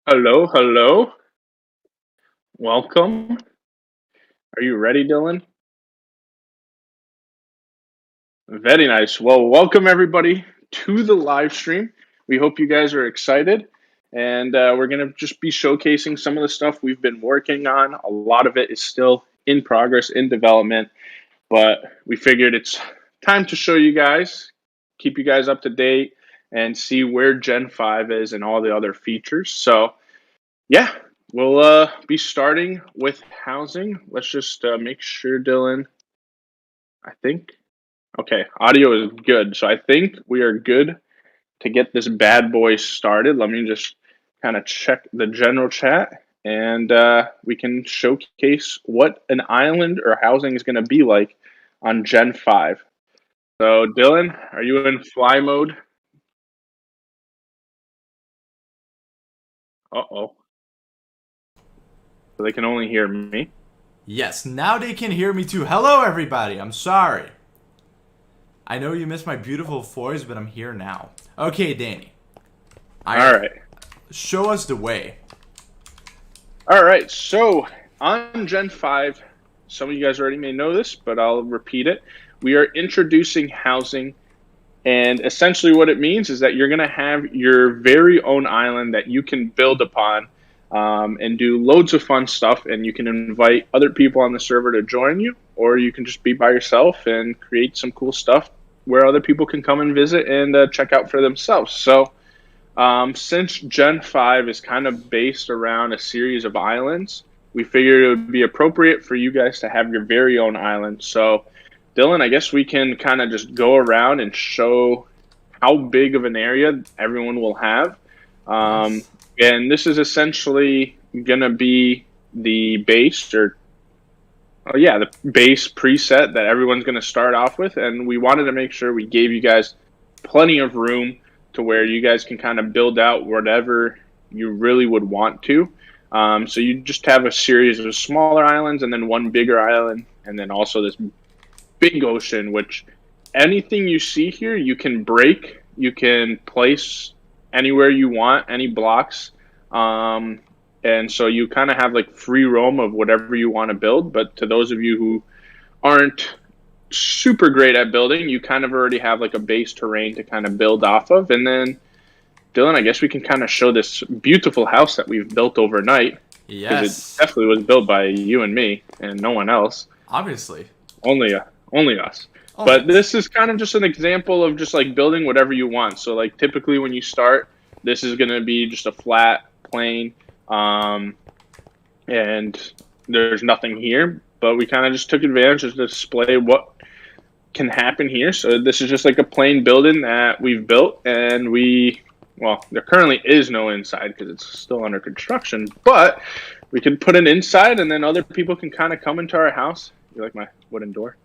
Hello, hello. Welcome. Are you ready, Dylan? Very nice. Well, welcome everybody to the live stream. We hope you guys are excited. And we're going to just be showcasing some of the stuff we've been working on. A lot of it is still in progress, in development, but we figured it's time to show you guys, keep you guys up to date, and see where Gen 5 is and all the other features. So, yeah, we'll be starting with housing. Let's just make sure, Dylan. I think, okay, audio is good. So I think we are good to get this bad boy started. Let me just kind of check the general chat and we can showcase what an island or housing is going to be like on Gen 5. So, Dylan, are you in fly mode? Uh-oh. So they can only hear me. Yes, now they can hear me too. Hello, everybody. I'm sorry. I know you missed my beautiful voice, but I'm here now. Okay, Danny. All right. Show us the way. All right. So on Gen 5, some of you guys already may know this, but I'll repeat it. We are introducing housing. And essentially what it means is that you're going to have your very own island that you can build upon and do loads of fun stuff. And you can invite other people on the server to join you, or you can just be by yourself and create some cool stuff where other people can come and visit and check out for themselves. So since Gen 5 is kind of based around a series of islands, we figured it would be appropriate for you guys to have your very own island. So Dylan, I guess we can kind of just go around and show how big of an area everyone will have. Yes. And this is essentially going to be the base the base preset that everyone's going to start off with. And we wanted to make sure we gave you guys plenty of room to where you guys can kind of build out whatever you really would want to. So you just have a series of smaller islands and then one bigger island, and then also this big ocean, which anything you see here you can break, you can place anywhere you want, any blocks, and so you kind of have like free roam of whatever you want to build. But to those of you who aren't super great at building, you kind of already have like a base terrain to kind of build off of. And then Dylan, I guess we can kind of show this beautiful house that we've built overnight, because Yes. it definitely was built by you and me and no one else. Obviously. Only us. Only But us. this is kind of just an example of just like building whatever you want. So like typically when you start, this is going to be just a flat plane, and there's nothing here. But we kind of just took advantage to display what can happen here. So this is just like a plain building that we've built, and there currently is no inside because it's still under construction. But we can put an inside, and then other people can kind of come into our house. You like my wooden door?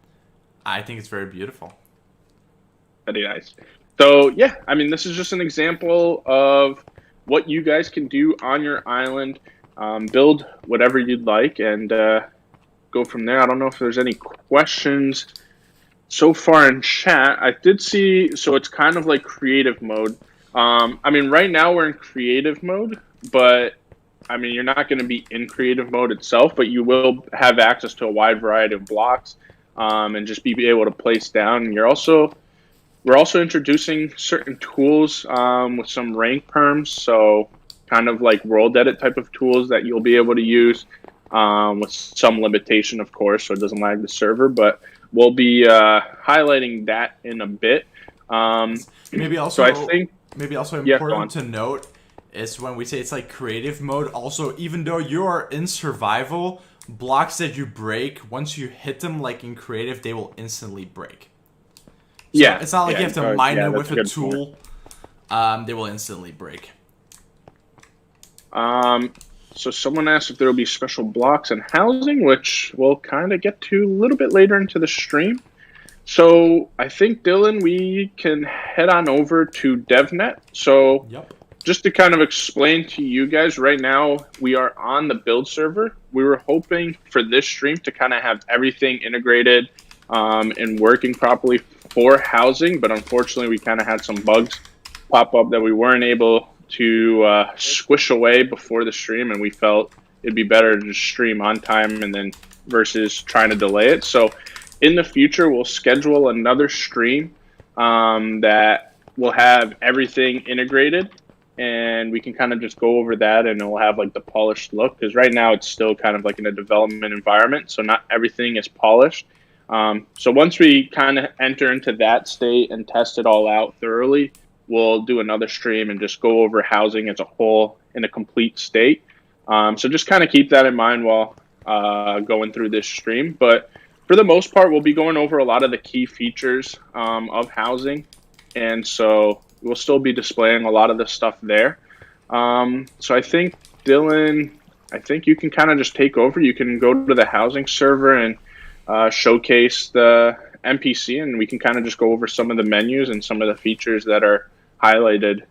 I think it's very beautiful. Very nice. So yeah, I mean, this is just an example of what you guys can do on your island. Build whatever you'd like and go from there. I don't know if there's any questions so far in chat. I did see, so it's kind of like creative mode. I mean, right now we're in creative mode, but I mean, you're not going to be in creative mode itself, but you will have access to a wide variety of blocks and just be able to place down. And we're also introducing certain tools with some rank perms, so kind of like world edit type of tools that you'll be able to use with some limitation, of course, so it doesn't lag the server. But we'll be highlighting that in a bit. Maybe So also I think, important to note is when we say it's like creative mode, also even though you are in survival, blocks that you break, once you hit them like in creative, they will instantly break. So it's not like you have to mine them with a tool. They will instantly break. So someone asked if there will be special blocks and housing, which we'll kind of get to a little bit later into the stream. So I think, Dylan, we can head on over to DevNet. So just to kind of explain to you guys, right now we are on the build server. We were hoping for this stream to kind of have everything integrated and working properly for housing, but unfortunately we kind of had some bugs pop up that we weren't able to squish away before the stream, and we felt it'd be better to just stream on time and then versus trying to delay it. So in the future, we'll schedule another stream that will have everything integrated, and we can kind of just go over that, and it'll have like the polished look, because right now it's still kind of like in a development environment, so not everything is polished. So once we kind of enter into that state and test it all out thoroughly, we'll do another stream and just go over housing as a whole in a complete state. So just kind of keep that in mind while going through this stream. But for the most part, we'll be going over a lot of the key features of housing. And so we'll still be displaying a lot of the stuff there. So I think, Dylan, you can kind of just take over. You can go to the housing server and showcase the NPC, and we can kind of just go over some of the menus and some of the features that are highlighted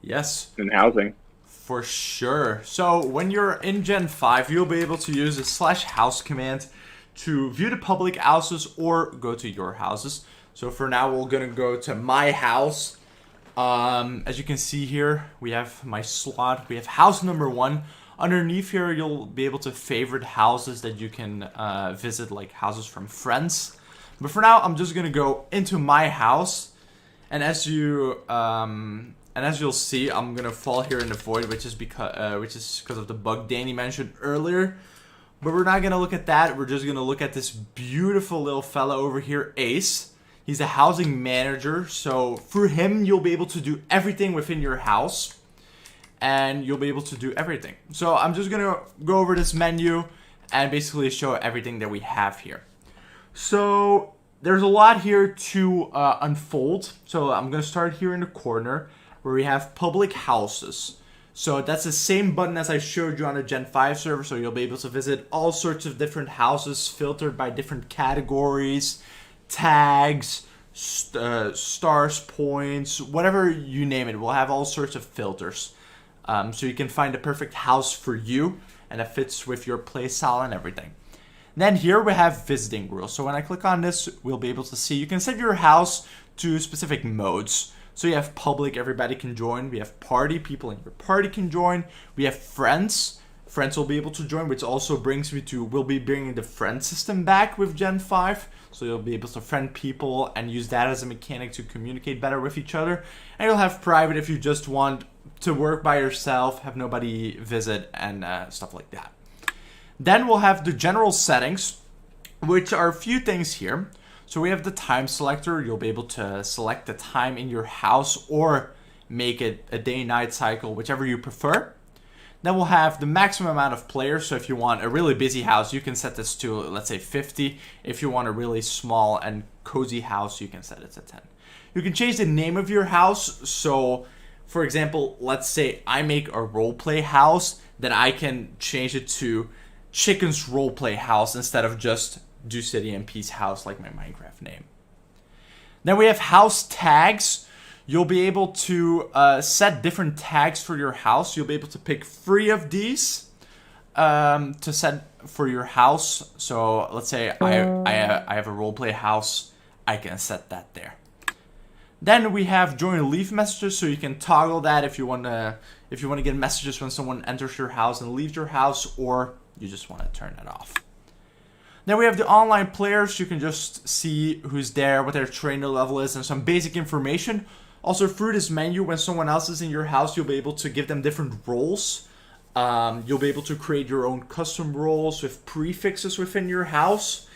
in housing. For sure. So when you're in Gen 5, you'll be able to use the /house command to view the public houses or go to your houses. So for now, we're going to go to my house. As you can see here, we have my slot. We have house number 1. Underneath here, you'll be able to favorite houses that you can visit, like houses from friends. But for now, I'm just going to go into my house. And as you'll see, I'm gonna fall here in the void, which is because of the bug Danny mentioned earlier. But we're not gonna look at that. We're just gonna look at this beautiful little fella over here, Ace. He's a housing manager, so through him, you'll be able to do everything within your house, and you'll be able to do everything. So I'm just gonna go over this menu and basically show everything that we have here. So there's a lot here to unfold. So I'm going to start here in the corner where we have public houses. So that's the same button as I showed you on the Gen 5 server. So you'll be able to visit all sorts of different houses filtered by different categories, tags, stars, points, whatever you name it. We'll have all sorts of filters. So you can find the perfect house for you and that fits with your play style and everything. Then here we have visiting rules. So when I click on this, we'll be able to see you can set your house to specific modes. So you have public, everybody can join. We have party, people in your party can join. We have friends. Friends will be able to join, which also brings me to, we'll be bringing the friend system back with Gen 5. So you'll be able to friend people and use that as a mechanic to communicate better with each other. And you'll have private if you just want to work by yourself, have nobody visit, and stuff like that. Then we'll have the general settings, which are a few things here. So we have the time selector. You'll be able to select the time in your house or make it a day-night cycle, whichever you prefer. Then we'll have the maximum amount of players. So if you want a really busy house, you can set this to, let's say, 50. If you want a really small and cozy house, you can set it to 10. You can change the name of your house. So, for example, let's say I make a roleplay house, then I can change it to Chicken's Roleplay House instead of just Do City MP's house like my Minecraft name. Then we have house tags. You'll be able to set different tags for your house. You'll be able to pick 3 of these to set for your house. So let's say I have a roleplay house. I can set that there. Then we have join and leave messages, so you can toggle that if you want to get messages when someone enters your house and leaves your house, or you just want to turn it off. Then we have the online players. You can just see who's there, what their trainer level is, and some basic information. Also, through this menu, when someone else is in your house, you'll be able to give them different roles. You'll be able to create your own custom roles with prefixes within your house.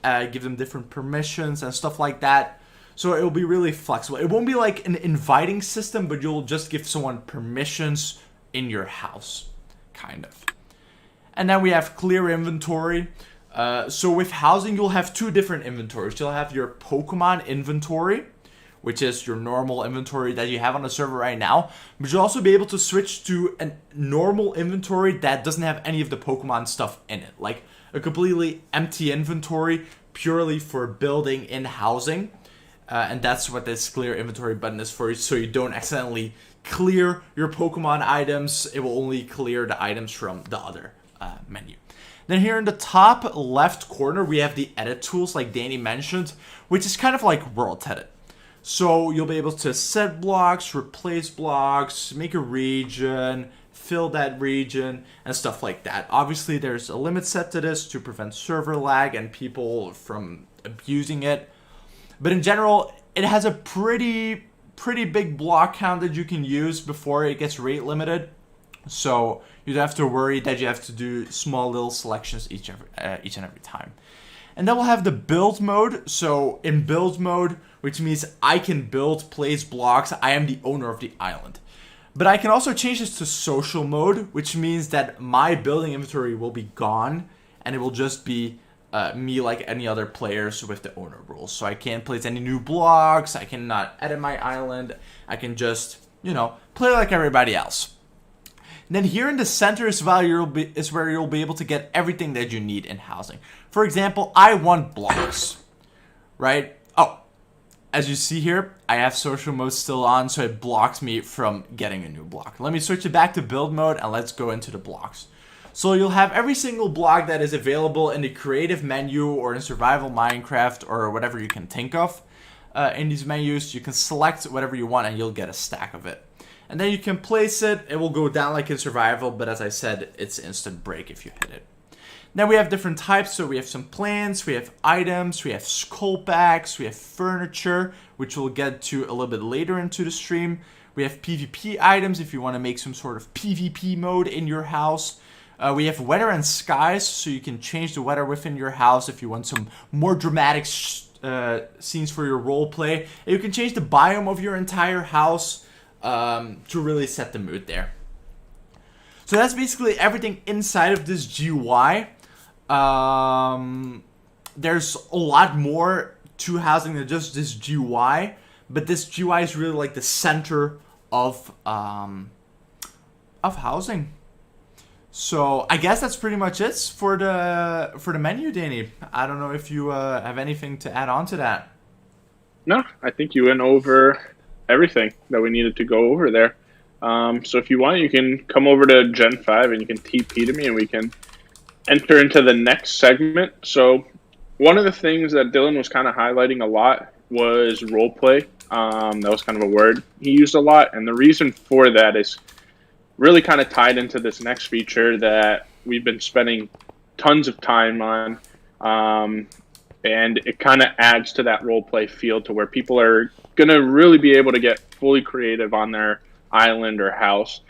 Give them different permissions and stuff like that. So it will be really flexible. It won't be like an inviting system, but you'll just give someone permissions in your house, kind of. And then we have clear inventory. So with housing, you'll have 2 different inventories. You'll have your Pokemon inventory, which is your normal inventory that you have on the server right now. But you'll also be able to switch to a normal inventory that doesn't have any of the Pokemon stuff in it. Like a completely empty inventory purely for building in housing. And that's what this clear inventory button is for, so you don't accidentally clear your Pokemon items. It will only clear the items from the other menu. Then here in the top left corner, we have the edit tools like Danny mentioned, which is kind of like world edit. So you'll be able to set blocks, replace blocks, make a region, fill that region, and stuff like that. Obviously, there's a limit set to this to prevent server lag and people from abusing it. But in general, it has a pretty big block count that you can use before it gets rate limited. So you don't have to worry that you have to do small little selections each and every time. And then we'll have the build mode. So in build mode, which means I can build, place blocks, I am the owner of the island. But I can also change this to social mode, which means that my building inventory will be gone and it will just be me like any other players with the owner rules. So I can't place any new blocks, I cannot edit my island, I can just, play like everybody else. And then here in the center is where you'll be able to get everything that you need in housing. For example, I want blocks, right? Oh, as you see here, I have social mode still on, so it blocks me from getting a new block. Let me switch it back to build mode and let's go into the blocks. So you'll have every single block that is available in the creative menu or in survival Minecraft or whatever you can think of. In these menus, you can select whatever you want and you'll get a stack of it. And then you can place it. It will go down like in survival, but as I said, it's instant break if you hit it. Then we have different types. So we have some plants, we have items, we have skull packs, we have furniture, which we'll get to a little bit later into the stream. We have PvP items if you want to make some sort of PvP mode in your house. We have weather and skies, so you can change the weather within your house if you want some more dramatic scenes for your roleplay. And you can change the biome of your entire house to really set the mood there. So that's basically everything inside of this GUI. There's a lot more to housing than just this GUI, but this GUI is really like the center of housing. So I guess that's pretty much it for the menu, Danny. I don't know if you have anything to add on to that. No, I think you went over everything that we needed to go over there. So if you want, you can come over to Gen 5 and you can TP to me and we can enter into the next segment. So one of the things that Dylan was kind of highlighting a lot was roleplay. That was kind of a word he used a lot. And the reason for that is really kind of tied into this next feature that we've been spending tons of time on. And it kind of adds to that roleplay feel to where people are going to really be able to get fully creative on their island or house.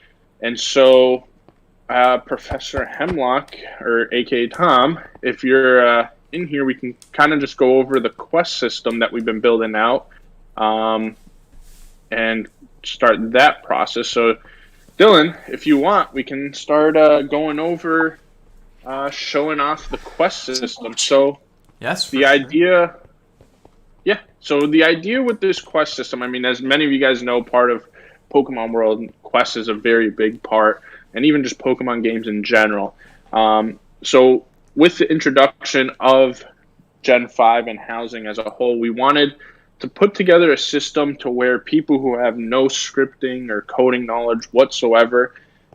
And so Professor Hemlock, or aka Tom, if you're in here, we can kind of just go over the quest system that we've been building out and start that process. So Dylan, if you want, we can start going over showing off the quest system. So yes, the idea, yeah. So the idea with this quest system, I mean, as many of you guys know, part of Pokemon World, quest is a very big part, and even just Pokemon games in general. So with the introduction of Gen 5 and housing as a whole, we wanted to put together a system to where people who have no scripting or coding knowledge whatsoever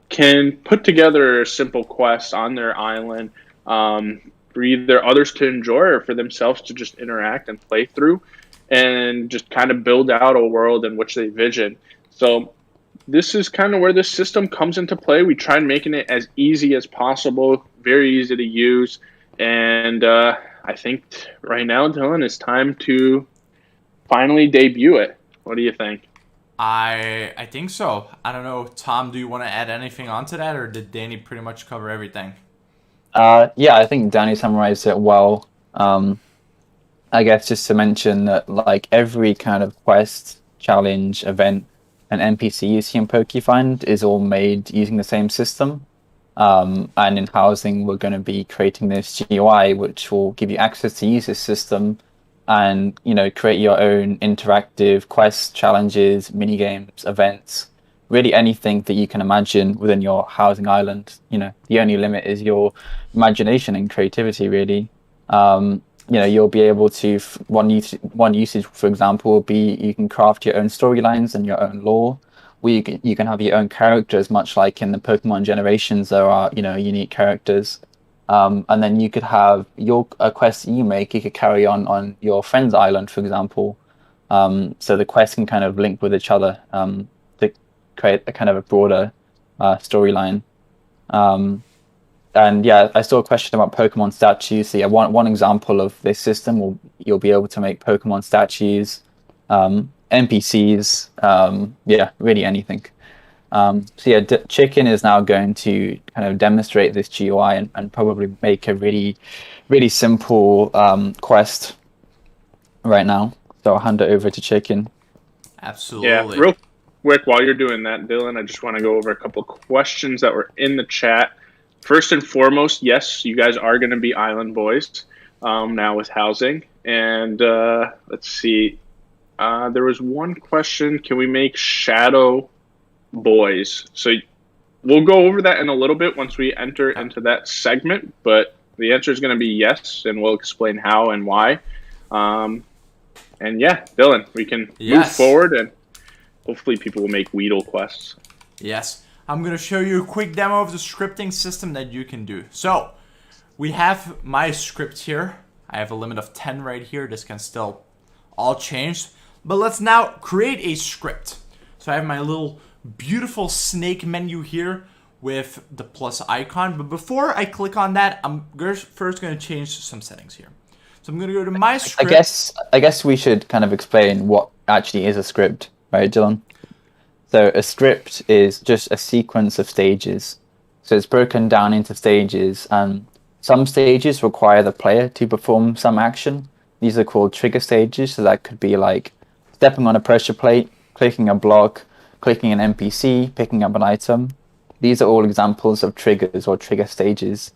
can put together a simple quest on their island for either others to enjoy or for themselves to just interact and play through and just kind of build out a world in which they vision. So this is kind of where this system comes into play. We tried making it as easy as possible, very easy to use. And I think right now, Dylan, it's time to finally debut it. What do you think? I think so. I don't know. Tom, do you want to add anything onto that, or did Danny pretty much cover everything? Yeah, I think Danny summarized it well. I guess just to mention that like every kind of quest, challenge, event, and NPC you see in PokeFind is all made using the same system. And in housing, we're going to be creating this GUI, which will give you access to use this system and, create your own interactive quests, challenges, mini games, events, really anything that you can imagine within your housing island. The only limit is your imagination and creativity, really. You'll be able to, one usage, for example, will be you can craft your own storylines and your own lore. You can have your own characters, much like in the Pokemon generations, there are, unique characters. And then you could have your quest you make, you could carry on your friend's island, for example. So the quests can kind of link with each other to create a kind of a broader storyline. And yeah, I saw a question about Pokemon statues. So yeah, one example of this system you'll be able to make Pokemon statues, NPCs, yeah, really anything. So yeah, Chicken is now going to kind of demonstrate this GUI and probably make a really, really simple quest right now. So I'll hand it over to Chicken. Absolutely. Yeah, real quick, while you're doing that, Dylan, I just want to go over a couple questions that were in the chat. First and foremost, yes, you guys are going to be island boys now with housing. And let's see. There was one question. Can we make shadow boys? So we'll go over that in a little bit once we enter into that segment. But the answer is going to be yes, and we'll explain how and why. And yeah, Dylan, we can move forward, and hopefully people will make Weedle quests. Yes. I'm going to show you a quick demo of the scripting system that you can do. So, we have my script here. I have a limit of 10 right here. This can still all change. But let's now create a script. So I have my little beautiful snake menu here with the plus icon. But before I click on that, I'm first going to change some settings here. So I'm going to go to my script. I guess we should kind of explain what actually is a script, right, Dylan? So a script is just a sequence of stages. So it's broken down into stages, and some stages require the player to perform some action. These are called trigger stages. So that could be like stepping on a pressure plate, clicking a block, clicking an NPC, picking up an item. These are all examples of triggers or trigger stages.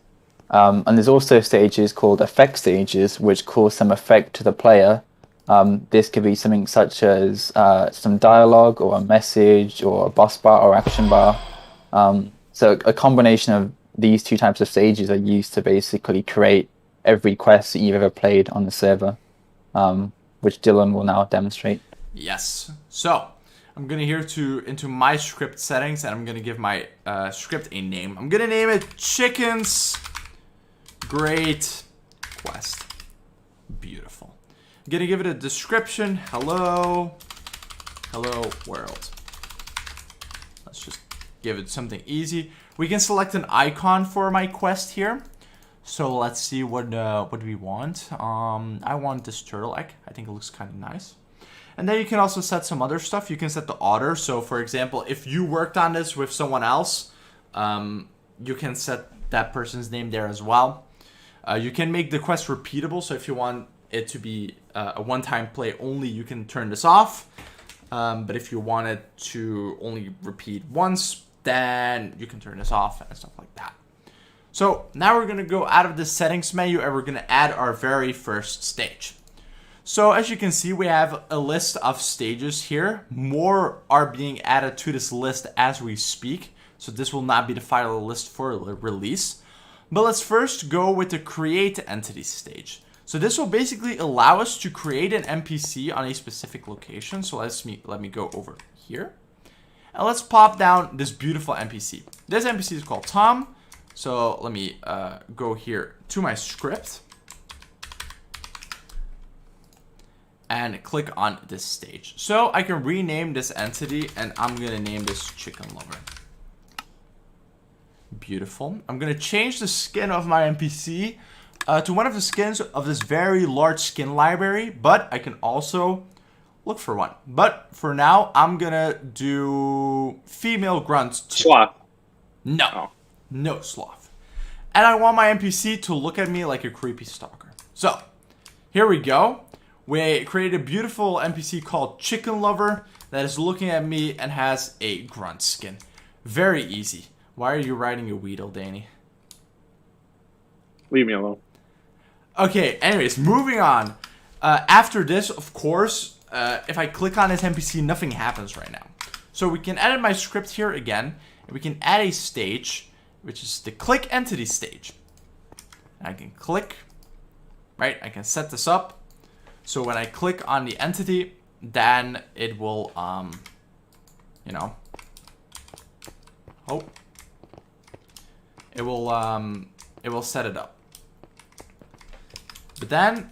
And there's also stages called effect stages, which cause some effect to the player. This could be something such as some dialogue or a message or a boss bar or action bar. So a combination of these two types of stages are used to basically create every quest that you've ever played on the server, which Dylan will now demonstrate. Yes. So I'm going to into my script settings, and I'm going to give my script a name. I'm going to name it Chicken's Great Quest. Beautiful. I'm going to give it a description. Hello world. Let's just give it something easy. We can select an icon for my quest here. So let's see what we want. I want this turtle egg. I think it looks kind of nice. And then you can also set some other stuff. You can set the order. So for example, if you worked on this with someone else, you can set that person's name there as well. You can make the quest repeatable. So if you want it to be a one-time play only, you can turn this off. But if you want it to only repeat once, then you can turn this off and stuff like that. So now we're going to go out of the settings menu, and we're going to add our very first stage. So as you can see, we have a list of stages here. More are being added to this list as we speak. So this will not be the final list for release. But let's first go with the create entity stage. So this will basically allow us to create an NPC on a specific location. So let me go over here. And let's pop down this beautiful NPC. This NPC is called Tom. So let me go here to my script and click on this stage. So I can rename this entity, and I'm going to name this Chicken Lover. Beautiful. I'm going to change the skin of my NPC to one of the skins of this very large skin library, but I can also look for one. But for now, I'm going to do female grunt 2. Sloth. No. Oh. No sloth. And I want my NPC to look at me like a creepy stalker. So, here we go. We created a beautiful NPC called Chicken Lover that is looking at me and has a grunt skin. Very easy. Why are you riding a Weedle, Danny? Leave me alone. Okay, anyways, moving on. After this, of course, if I click on this NPC, nothing happens right now. So we can edit my script here again, and we can add a stage, which is the click entity stage. And I can click, right? I can set this up. So when I click on the entity, then it will, you know, it will set it up. But then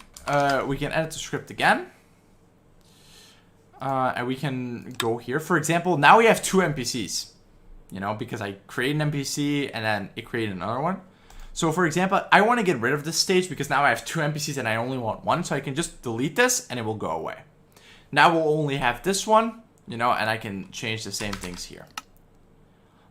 we can edit the script again. and we can go here. For example, now we have 2 NPCs, you know, because I create an NPC and then it created another one. So for example, I want to get rid of this stage because now I have 2 NPCs and I only want 1, so I can just delete this and it will go away. Now we'll only have this one, you know, and I can change the same things here.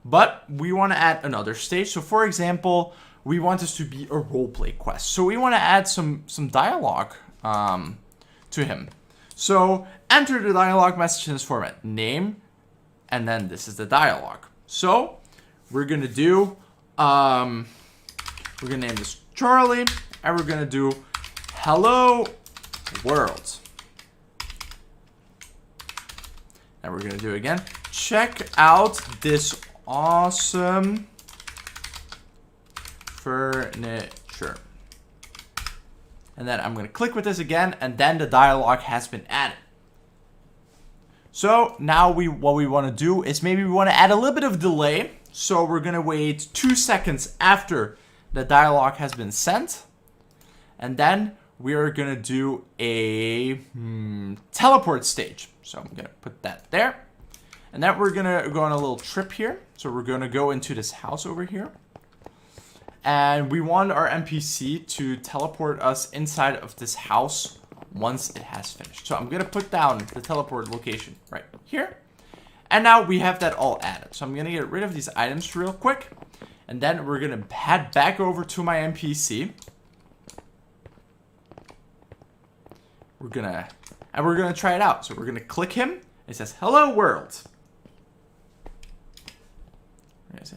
But we want to add another stage. So for example, we want this to be a roleplay quest. So we want to add some dialogue to him. So enter the dialogue message in this format, name, and then this is the dialogue. So we're gonna do, we're gonna name this Charlie, and we're gonna do hello world. And we're gonna do it again. Check out this awesome furniture. And then I'm going to click with this again, and then the dialogue has been added. So now what we want to do is maybe we want to add a little bit of delay. So we're going to wait 2 seconds after the dialogue has been sent. And then we are going to do a teleport stage. So I'm going to put that there. And then we're going to go on a little trip here. So we're going to go into this house over here. And we want our NPC to teleport us inside of this house once it has finished. So I'm going to put down the teleport location right here. And now we have that all added. So I'm going to get rid of these items real quick. And then we're going to head back over to my NPC. We're going to try it out. So we're going to click him. It says, hello world.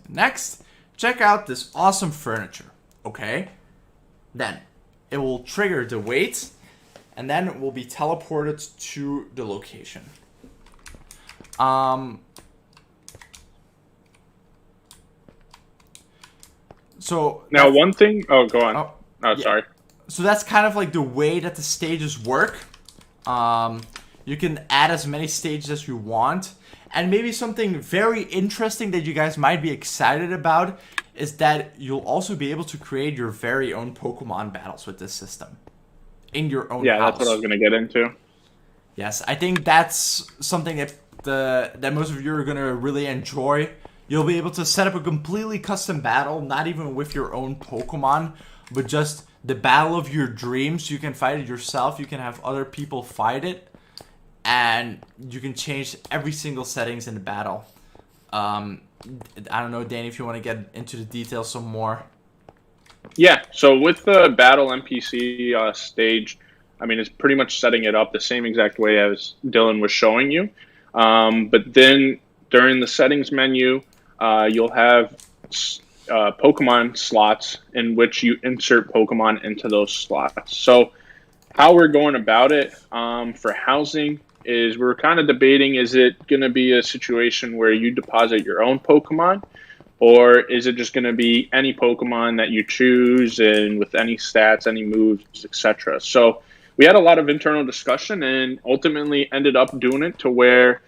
Next. Check out this awesome furniture, okay? Then it will trigger the wait, and then it will be teleported to the location. So now one thing. Oh, go on. Oh, yeah. Sorry. So that's kind of like the way that the stages work. You can add as many stages as you want. And maybe something very interesting that you guys might be excited about is that you'll also be able to create your very own Pokemon battles with this system in your own house. Yeah, that's what I was going to get into. Yes, I think that's something that most of you are going to really enjoy. You'll be able to set up a completely custom battle, not even with your own Pokemon, but just the battle of your dreams. You can fight it yourself. You can have other people fight it. And you can change every single settings in the battle. I don't know, Danny, if you want to get into the details some more. Yeah, so with the battle NPC stage, I mean, it's pretty much setting it up the same exact way as Dylan was showing you. But then during the settings menu, you'll have Pokemon slots in which you insert Pokemon into those slots. So how we're going about it for housing is we're kind of debating, is it going to be a situation where you deposit your own Pokemon, or is it just going to be any Pokemon that you choose and with any stats, any moves, etc. So we had a lot of internal discussion and ultimately ended up doing it to where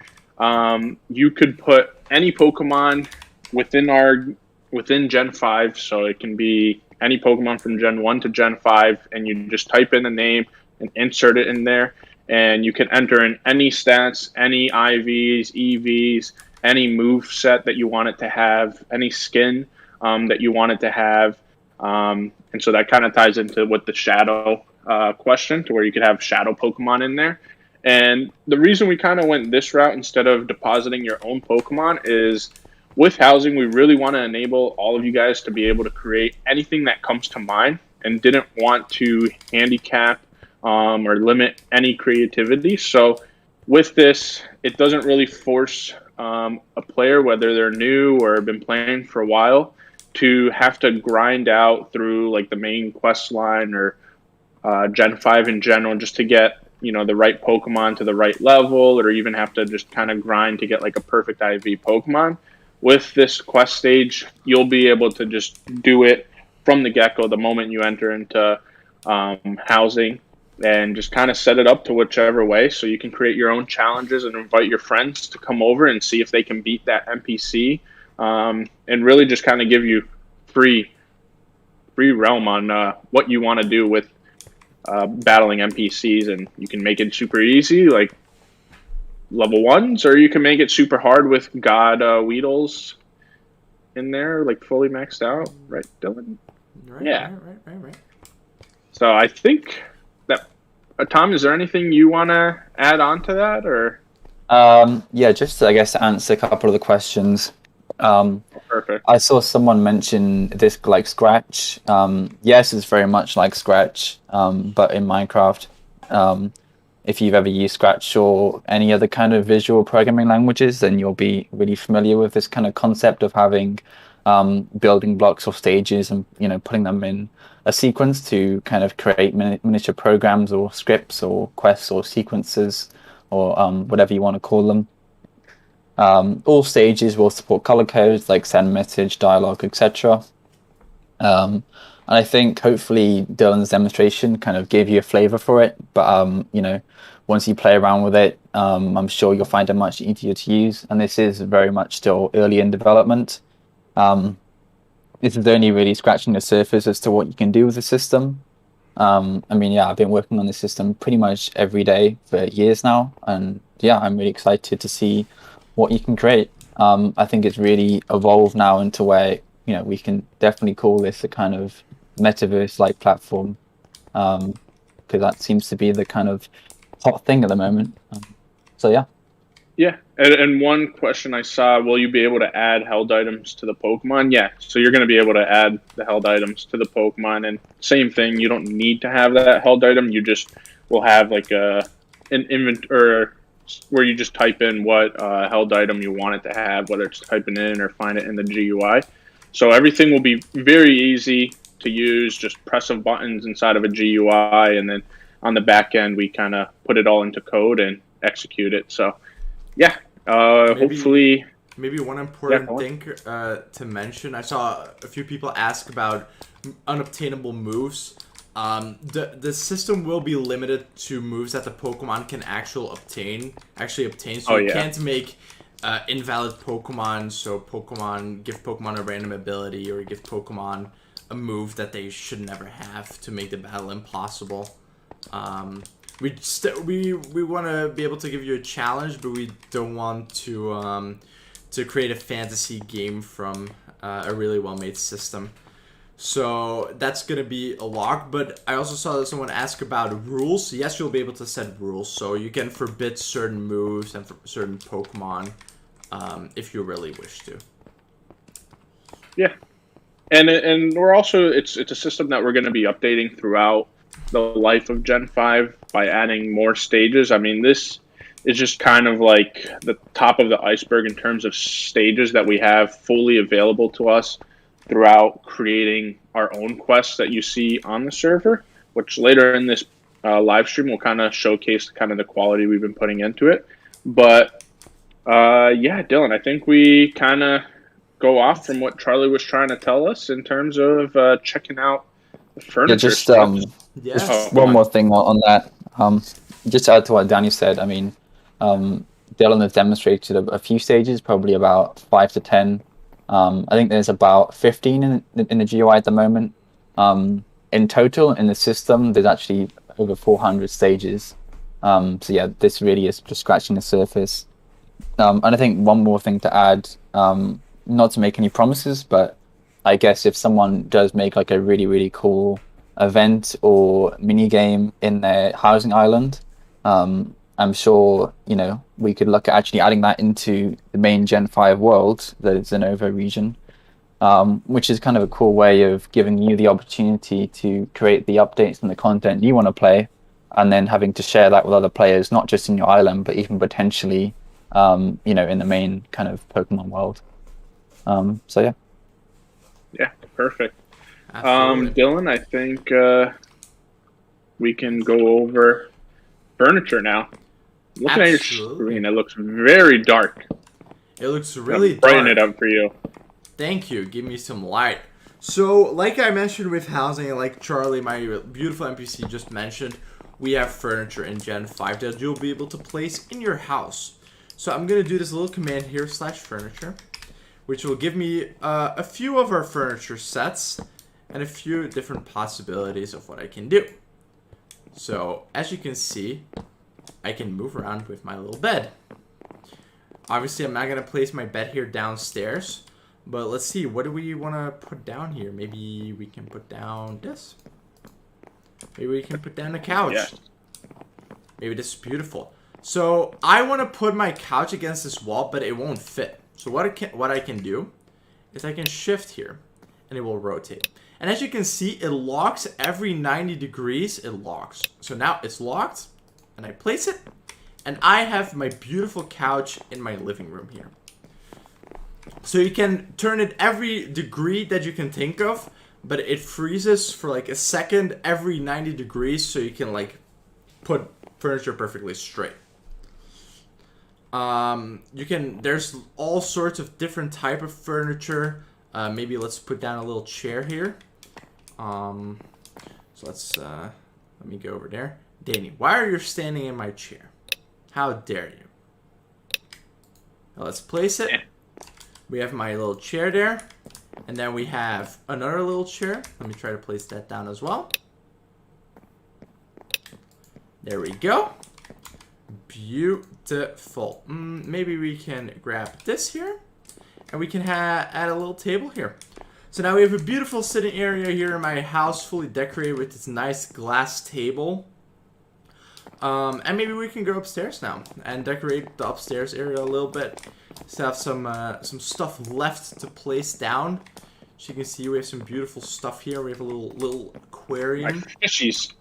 you could put any Pokemon within Gen 5, so it can be any Pokemon from Gen 1 to Gen 5, and you just type in the name and insert it in there. And you can enter in any stats, any IVs, EVs, any move set that you want it to have, any skin that you want it to have. And so that kind of ties into with the shadow question, to where you could have shadow Pokemon in there. And the reason we kind of went this route instead of depositing your own Pokemon is with housing, we really want to enable all of you guys to be able to create anything that comes to mind and didn't want to handicap or limit any creativity. So with this, it doesn't really force a player, whether they're new or been playing for a while, to have to grind out through like the main quest line or Gen 5 in general just to get, you know, the right Pokemon to the right level, or even have to just kind of grind to get like a perfect IV Pokemon. With this quest stage, you'll be able to just do it from the get-go the moment you enter into housing, and just kind of set it up to whichever way. So you can create your own challenges and invite your friends to come over and see if they can beat that NPC, and really just kind of give you free realm on what you want to do with battling NPCs. And you can make it super easy. Like level 1s, or you can make it super hard with God Weedles in there, like fully maxed out, right, Dylan? Yeah. Right. So I think that Tom, is there anything you want to add on to that, or? Yeah, just I guess to answer a couple of the questions. Perfect. I saw someone mention this like Scratch. Yes, it's very much like Scratch, but in Minecraft. If you've ever used Scratch or any other kind of visual programming languages, then you'll be really familiar with this kind of concept of having building blocks or stages and putting them in a sequence to kind of create miniature programs or scripts or quests or sequences or whatever you want to call them. All stages will support color codes like send message, dialogue, etc. And I think hopefully Dylan's demonstration kind of gave you a flavor for it. But once you play around with it, I'm sure you'll find it much easier to use. And this is very much still early in development. This is only really scratching the surface as to what you can do with the system. I've been working on this system pretty much every day for years now, and yeah, I'm really excited to see what you can create. I think it's really evolved now into where we can definitely call this a kind of metaverse-like platform, because that seems to be the kind of hot thing at the moment. So yeah. Yeah, and one question I saw, will you be able to add held items to the Pokemon? Yeah, so you're going to be able to add the held items to the Pokemon, and same thing, you don't need to have that held item, you just will have like an inventory where you just type in what held item you want it to have, whether it's typing in or find it in the GUI. So everything will be very easy to use, just press of buttons inside of a GUI, and then on the back end, we kind of put it all into code and execute it. So yeah, hopefully. Maybe one important thing to mention. I saw a few people ask about unobtainable moves. The system will be limited to moves that the Pokemon can actually obtain. So you can't make invalid Pokemon. So give Pokemon a random ability or give Pokemon a move that they should never have to make the battle impossible. We want to be able to give you a challenge, but we don't want to create a fantasy game from a really well-made system. So that's gonna be a lock. But I also saw someone ask about rules. Yes, you'll be able to set rules, so you can forbid certain moves and certain Pokemon if you really wish to. Yeah, and we're also it's a system that we're going to be updating throughout the life of Gen 5 by adding more stages. I mean, this is just kind of like the top of the iceberg in terms of stages that we have fully available to us throughout creating our own quests that you see on the server, which later in this live stream will kind of showcase kind of the quality we've been putting into it. But yeah, Dylan, I think we kind of go off from what Charlie was trying to tell us in terms of checking out the furniture stuff. Just one more thing on that. Just to add to what Danny said, I mean, Dylan has demonstrated a few stages, probably about 5 to 10. I think there's about 15 in the GUI at the moment. In total, in the system, there's actually over 400 stages. So yeah, this really is just scratching the surface. And I think one more thing to add, not to make any promises, but I guess if someone does make like a really, really cool event or mini game in their housing island, I'm sure we could look at actually adding that into the main Gen 5 world, the Zeinova region, which is kind of a cool way of giving you the opportunity to create the updates and the content you want to play, and then having to share that with other players, not just in your island, but even potentially in the main kind of Pokemon world. So yeah. Yeah, perfect. Dylan, I think we can go over furniture now. Looking at your screen, it looks very dark. It looks really dark. Brighten it up for you. Thank you. Give me some light. So, like I mentioned with housing, like Charlie, my beautiful NPC just mentioned, we have furniture in Gen 5 that you'll be able to place in your house. So I'm going to do this little command here, /furniture, which will give me a few of our furniture sets and a few different possibilities of what I can do. So, as you can see, I can move around with my little bed. Obviously, I'm not going to place my bed here downstairs. But let's see. What do we want to put down here? Maybe we can put down this. Maybe we can put down a couch. Yeah. Maybe this is beautiful. So I want to put my couch against this wall, but it won't fit. So what I can do is I can shift here, and it will rotate. And as you can see, it locks every 90 degrees. It locks. So now it's locked, and I place it, and I have my beautiful couch in my living room here. So you can turn it every degree that you can think of, but it freezes for like a second every 90 degrees, so you can like put furniture perfectly straight. There's all sorts of different type of furniture. Maybe let's put down a little chair here. So let me go over there. Danny, why are you standing in my chair? How dare you? Now let's place it. We have my little chair there. And then we have another little chair. Let me try to place that down as well. There we go. Beautiful. Maybe we can grab this here. And we can add a little table here. So now we have a beautiful sitting area here in my house, fully decorated with this nice glass table. And maybe we can go upstairs now and decorate the upstairs area a little bit. Just have some stuff left to place down. As you can see, we have some beautiful stuff here. We have a little aquarium. My fishies.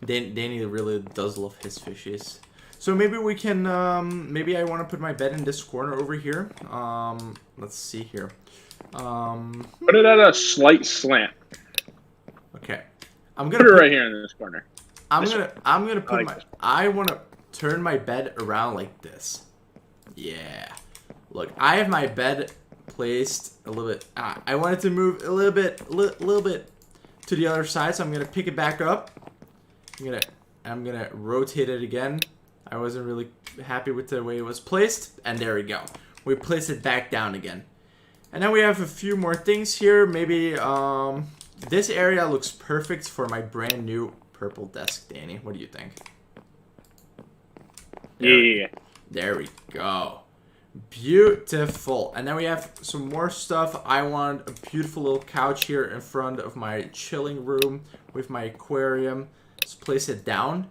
Danny really does love his fishies. So maybe we can, maybe I want to put my bed in this corner over here. Let's see here. Put it at a slight slant. Okay. I'm gonna put it right here in this corner. I'm gonna put like I want to turn my bed around like this. Yeah. Look, I have my bed placed a little bit. I want it to move a little bit to the other side, so I'm gonna pick it back up. I'm gonna rotate it again. I wasn't really happy with the way it was placed, and there we go. We place it back down again. And then we have a few more things here. Maybe this area looks perfect for my brand new purple desk, Danny. What do you think? Yeah. There we go. Beautiful. And then we have some more stuff. I want a beautiful little couch here in front of my chilling room with my aquarium. Let's place it down.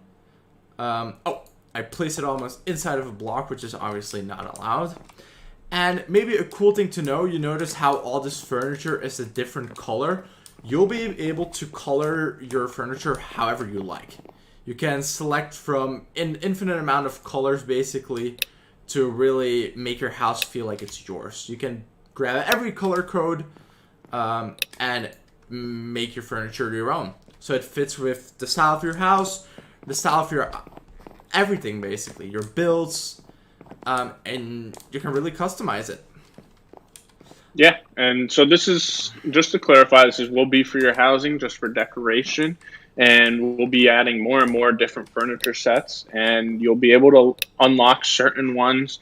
I place it almost inside of a block, which is obviously not allowed. And maybe a cool thing to know, you notice how all this furniture is a different color. You'll be able to color your furniture however you like. You can select from an infinite amount of colors, basically, to really make your house feel like it's yours. You can grab every color code and make your furniture your own. So it fits with the style of your house, the style of your everything, basically. Your builds, and you can really customize it. Yeah, and so this is, just to clarify, will be for your housing, just for decoration. And we'll be adding more and more different furniture sets, and you'll be able to unlock certain ones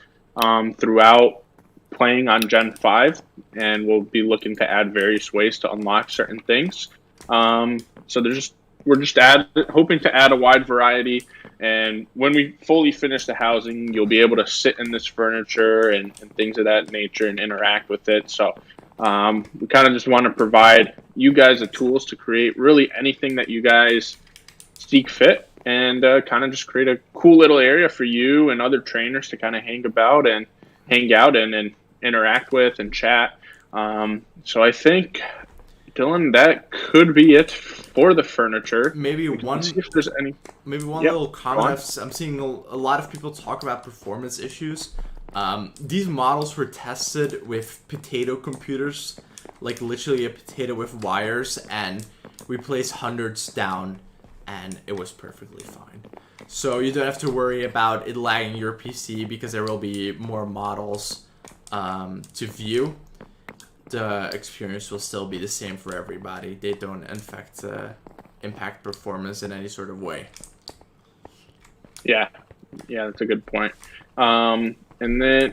throughout playing on Gen 5, and we'll be looking to add various ways to unlock certain things. So we're just hoping to add a wide variety, and when we fully finish the housing, you'll be able to sit in this furniture and things of that nature and interact with it. So we kind of just want to provide you guys the tools to create really anything that you guys seek fit, and kind of just create a cool little area for you and other trainers to kind of hang out in and interact with and chat. So I think, Dylan, that could be it for the furniture. Maybe one. See if there's any. Maybe one little comment. I'm seeing a lot of people talk about performance issues. These models were tested with potato computers, like literally a potato with wires, and we placed hundreds down, and it was perfectly fine. So you don't have to worry about it lagging your PC, because there will be more models to view. The experience will still be the same for everybody. They don't impact performance in any sort of way. Yeah, that's a good point. And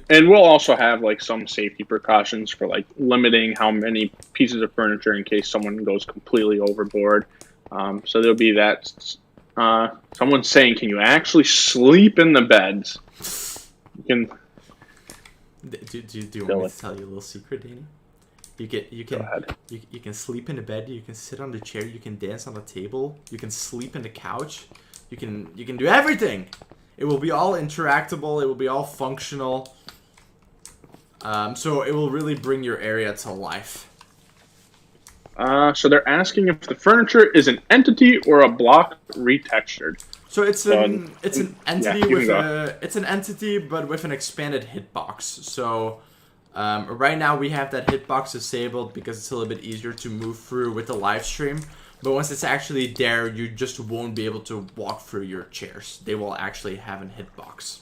we'll also have like some safety precautions for like limiting how many pieces of furniture in case someone goes completely overboard. So there'll be that. Someone's saying, can you actually sleep in the beds? You can. Do you want me to tell you a little secret, Danny? You can sleep in the bed. You can sit on the chair. You can dance on the table. You can sleep in the couch. You can do everything. It will be all interactable. It will be all functional. So it will really bring your area to life. So they're asking if the furniture is an entity or a block retextured. So it's an entity it's an entity but with an expanded hitbox. So right now we have that hitbox disabled because it's a little bit easier to move through with the live stream. But once it's actually there, you just won't be able to walk through your chairs. They will actually have a hitbox.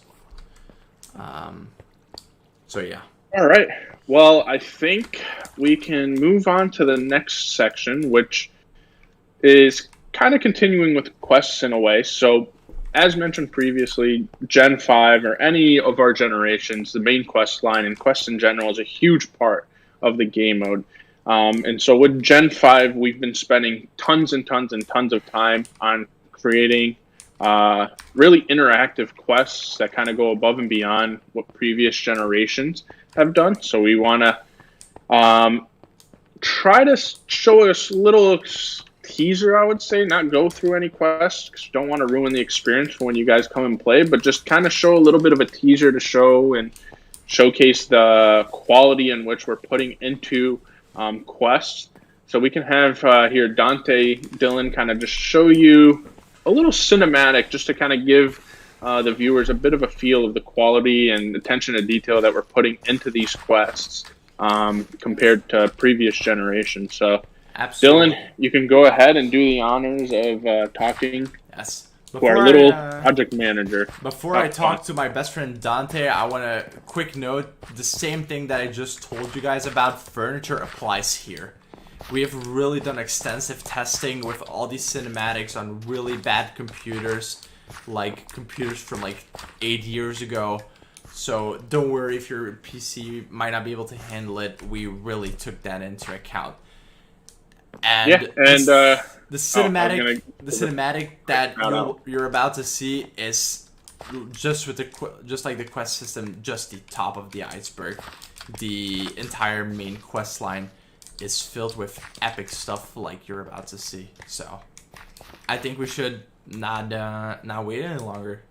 So yeah. All right. Well, I think we can move on to the next section, which is kind of continuing with quests in a way. So, as mentioned previously, Gen 5 or any of our generations, the main quest line and quests in general is a huge part of the game mode. And so with Gen 5, we've been spending tons and tons and tons of time on creating really interactive quests that kind of go above and beyond what previous generations have done. So we want to try to show a little teaser, I would say, not go through any quests because you don't want to ruin the experience for when you guys come and play, but just kind of show a little bit of a teaser to show and showcase the quality in which we're putting into quests. So we can have here Dante, Dylan kind of just show you a little cinematic just to kind of give the viewers a bit of a feel of the quality and attention to detail that we're putting into these quests compared to previous generations. So, Absolutely. Dylan, you can go ahead and do the honors of talking to our little project manager. Before I talk to my best friend Dante, I want to quick note the same thing that I just told you guys about furniture applies here. We have really done extensive testing with all these cinematics on really bad computers, like computers from like 8 years ago. So don't worry if your PC might not be able to handle it. We really took that into account. And the cinematic that you're about to see is just like the quest system, just the top of the iceberg. The entire main quest line is filled with epic stuff like you're about to see. So I think we should not wait any longer.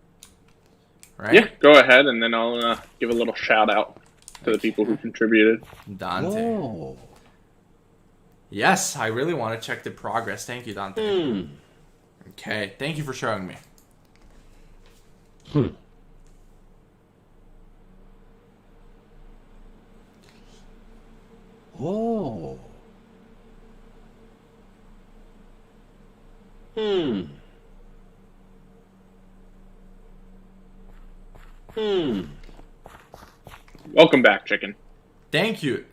Right? Yeah, go ahead, and then I'll give a little shout out to the people who contributed. Dante. Whoa. Yes, I really want to check the progress. Thank you, Dante. Okay, thank you for showing me. Oh. Welcome back, chicken. Thank you.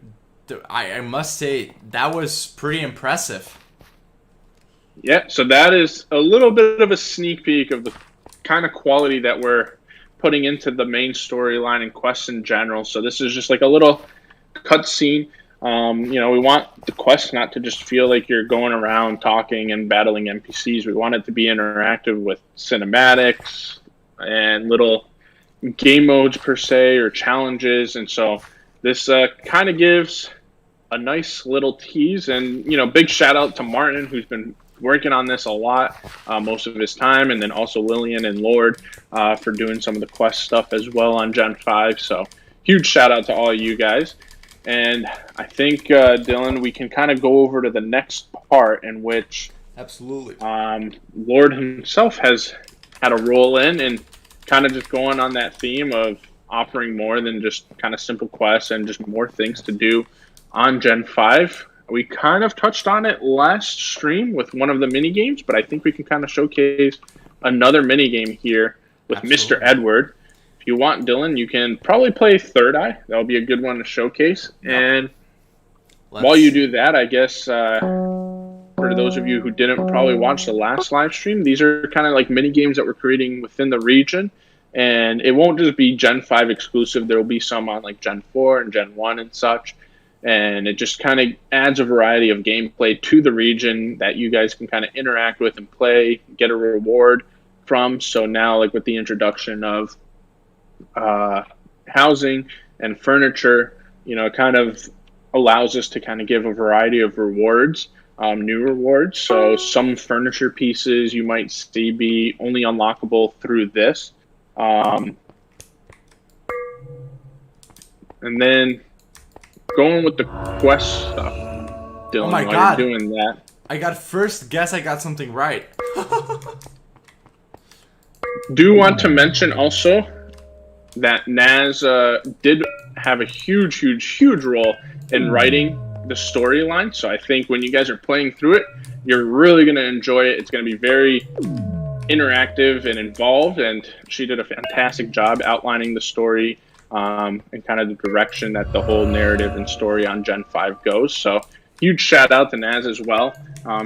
I must say, that was pretty impressive. Yeah, so that is a little bit of a sneak peek of the kind of quality that we're putting into the main storyline and quests in general. So this is just like a little cutscene. We want the quest not to just feel like you're going around talking and battling NPCs. We want it to be interactive with cinematics and little game modes per se or challenges. And so this kind of gives a nice little tease. And, big shout out to Martin, who's been working on this a lot most of his time, and then also Lillian and Lord for doing some of the quest stuff as well on Gen 5. So huge shout out to all you guys. And I think, Dylan, we can kind of go over to the next part in which absolutely Lord himself has had a role in, and kind of just going on that theme of offering more than just kind of simple quests and just more things to do on Gen 5. We kind of touched on it last stream with one of the mini games, but I think we can kind of showcase another mini game here with Mr. Edward. If you want, Dylan, you can probably play Third Eye. That'll be a good one to showcase. Yep. And while you do that, I guess for those of you who didn't probably watch the last live stream, these are kind of like mini games that we're creating within the region. And it won't just be Gen 5 exclusive. There will be some on like Gen 4 and Gen 1 and such. And it just kind of adds a variety of gameplay to the region that you guys can kind of interact with and play, get a reward from. So now, like with the introduction of housing and furniture, kind of allows us to kind of give a variety of rewards, new rewards. So some furniture pieces you might see be only unlockable through this. And then going with the quest stuff, Dylan, Oh my while God. you're doing that. I got first guess I got something right. Do want to mention also that Naz did have a huge role in writing the storyline. So I think when you guys are playing through it, you're really going to enjoy it. It's going to be very interactive and involved, and she did a fantastic job outlining the story and kind of the direction that the whole narrative and story on Gen 5 goes. So huge shout out to Naz as well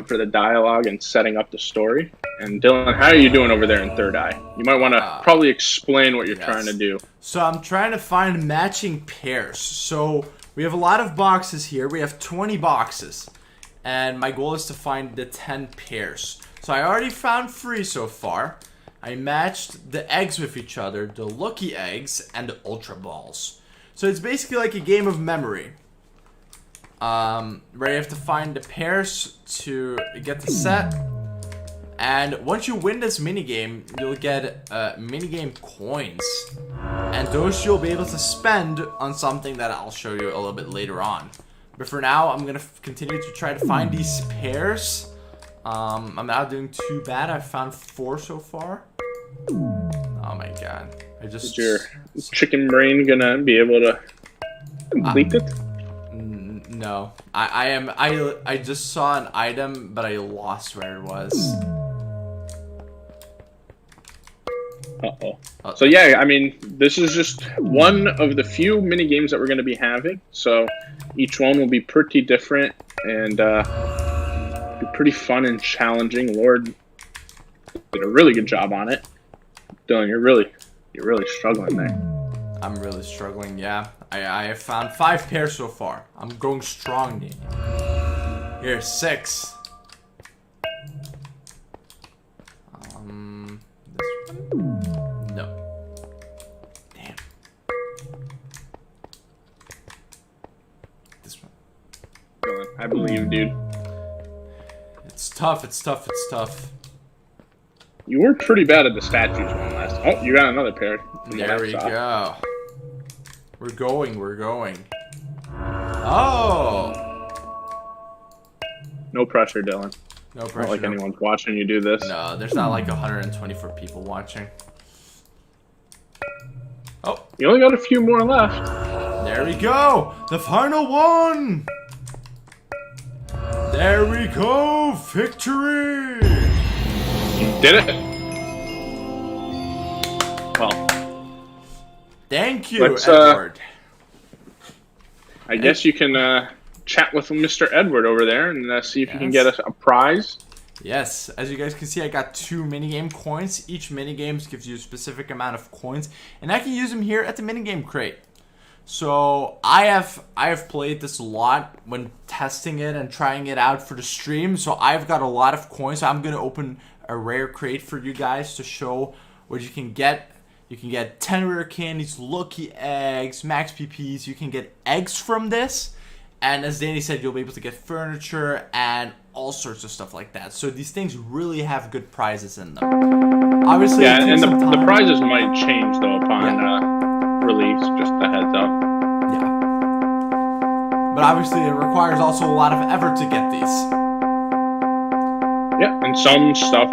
for the dialogue and setting up the story. And Dylan, how are you doing over there in Third Eye? You might want to probably explain what you're trying to do. So I'm trying to find matching pairs. So we have a lot of boxes here. We have 20 boxes. And my goal is to find the 10 pairs. So I already found 3 so far. I matched the eggs with each other, the lucky eggs and the ultra balls. So it's basically like a game of memory. Where you have to find the pairs to get the set. And once you win this minigame, you'll get minigame coins. And those you'll be able to spend on something that I'll show you a little bit later on. But for now, I'm going to continue to try to find these pairs. I'm not doing too bad. I've found 4 so far. Oh my god. Is your chicken brain going to be able to complete it? No. I just saw an item, but I lost where it was. Uh-oh. So yeah, I mean, this is just one of the few mini games that we're going to be having. So each one will be pretty different and be pretty fun and challenging. Lord did a really good job on it. Dylan, you're really struggling there. I'm really struggling. Yeah, I have found 5 pairs so far. I'm going strong, Danny. Here's 6. This one? No. Damn. This one. Dylan, I believe, dude. It's tough. It's tough. It's tough. You were pretty bad at the statues one last. Oh, you got another pair. There we go. We're going. We're going. Oh. No pressure, Dylan. No pressure. Not like anyone's watching you do this. No, there's not like 124 people watching. Oh. You only got a few more left. There we go. The final one. There we go. Victory. You did it. Well. Thank you, Edward. I guess you can chat with Mr. Edward over there and see if you can get us a prize. Yes, as you guys can see, I got 2 minigame coins. Each minigame gives you a specific amount of coins, and I can use them here at the minigame crate. So I have played this a lot when testing it and trying it out for the stream. So I've got a lot of coins. So I'm gonna open a rare crate for you guys to show what you can get. You can get 10 rare candies, lucky eggs, max PPs. You can get eggs from this. And as Danny said, you'll be able to get furniture and all sorts of stuff like that. So these things really have good prizes in them. Obviously, yeah, and the prizes might change though upon release. Just a heads up. Yeah. But obviously, it requires also a lot of effort to get these. Yeah, and some stuff,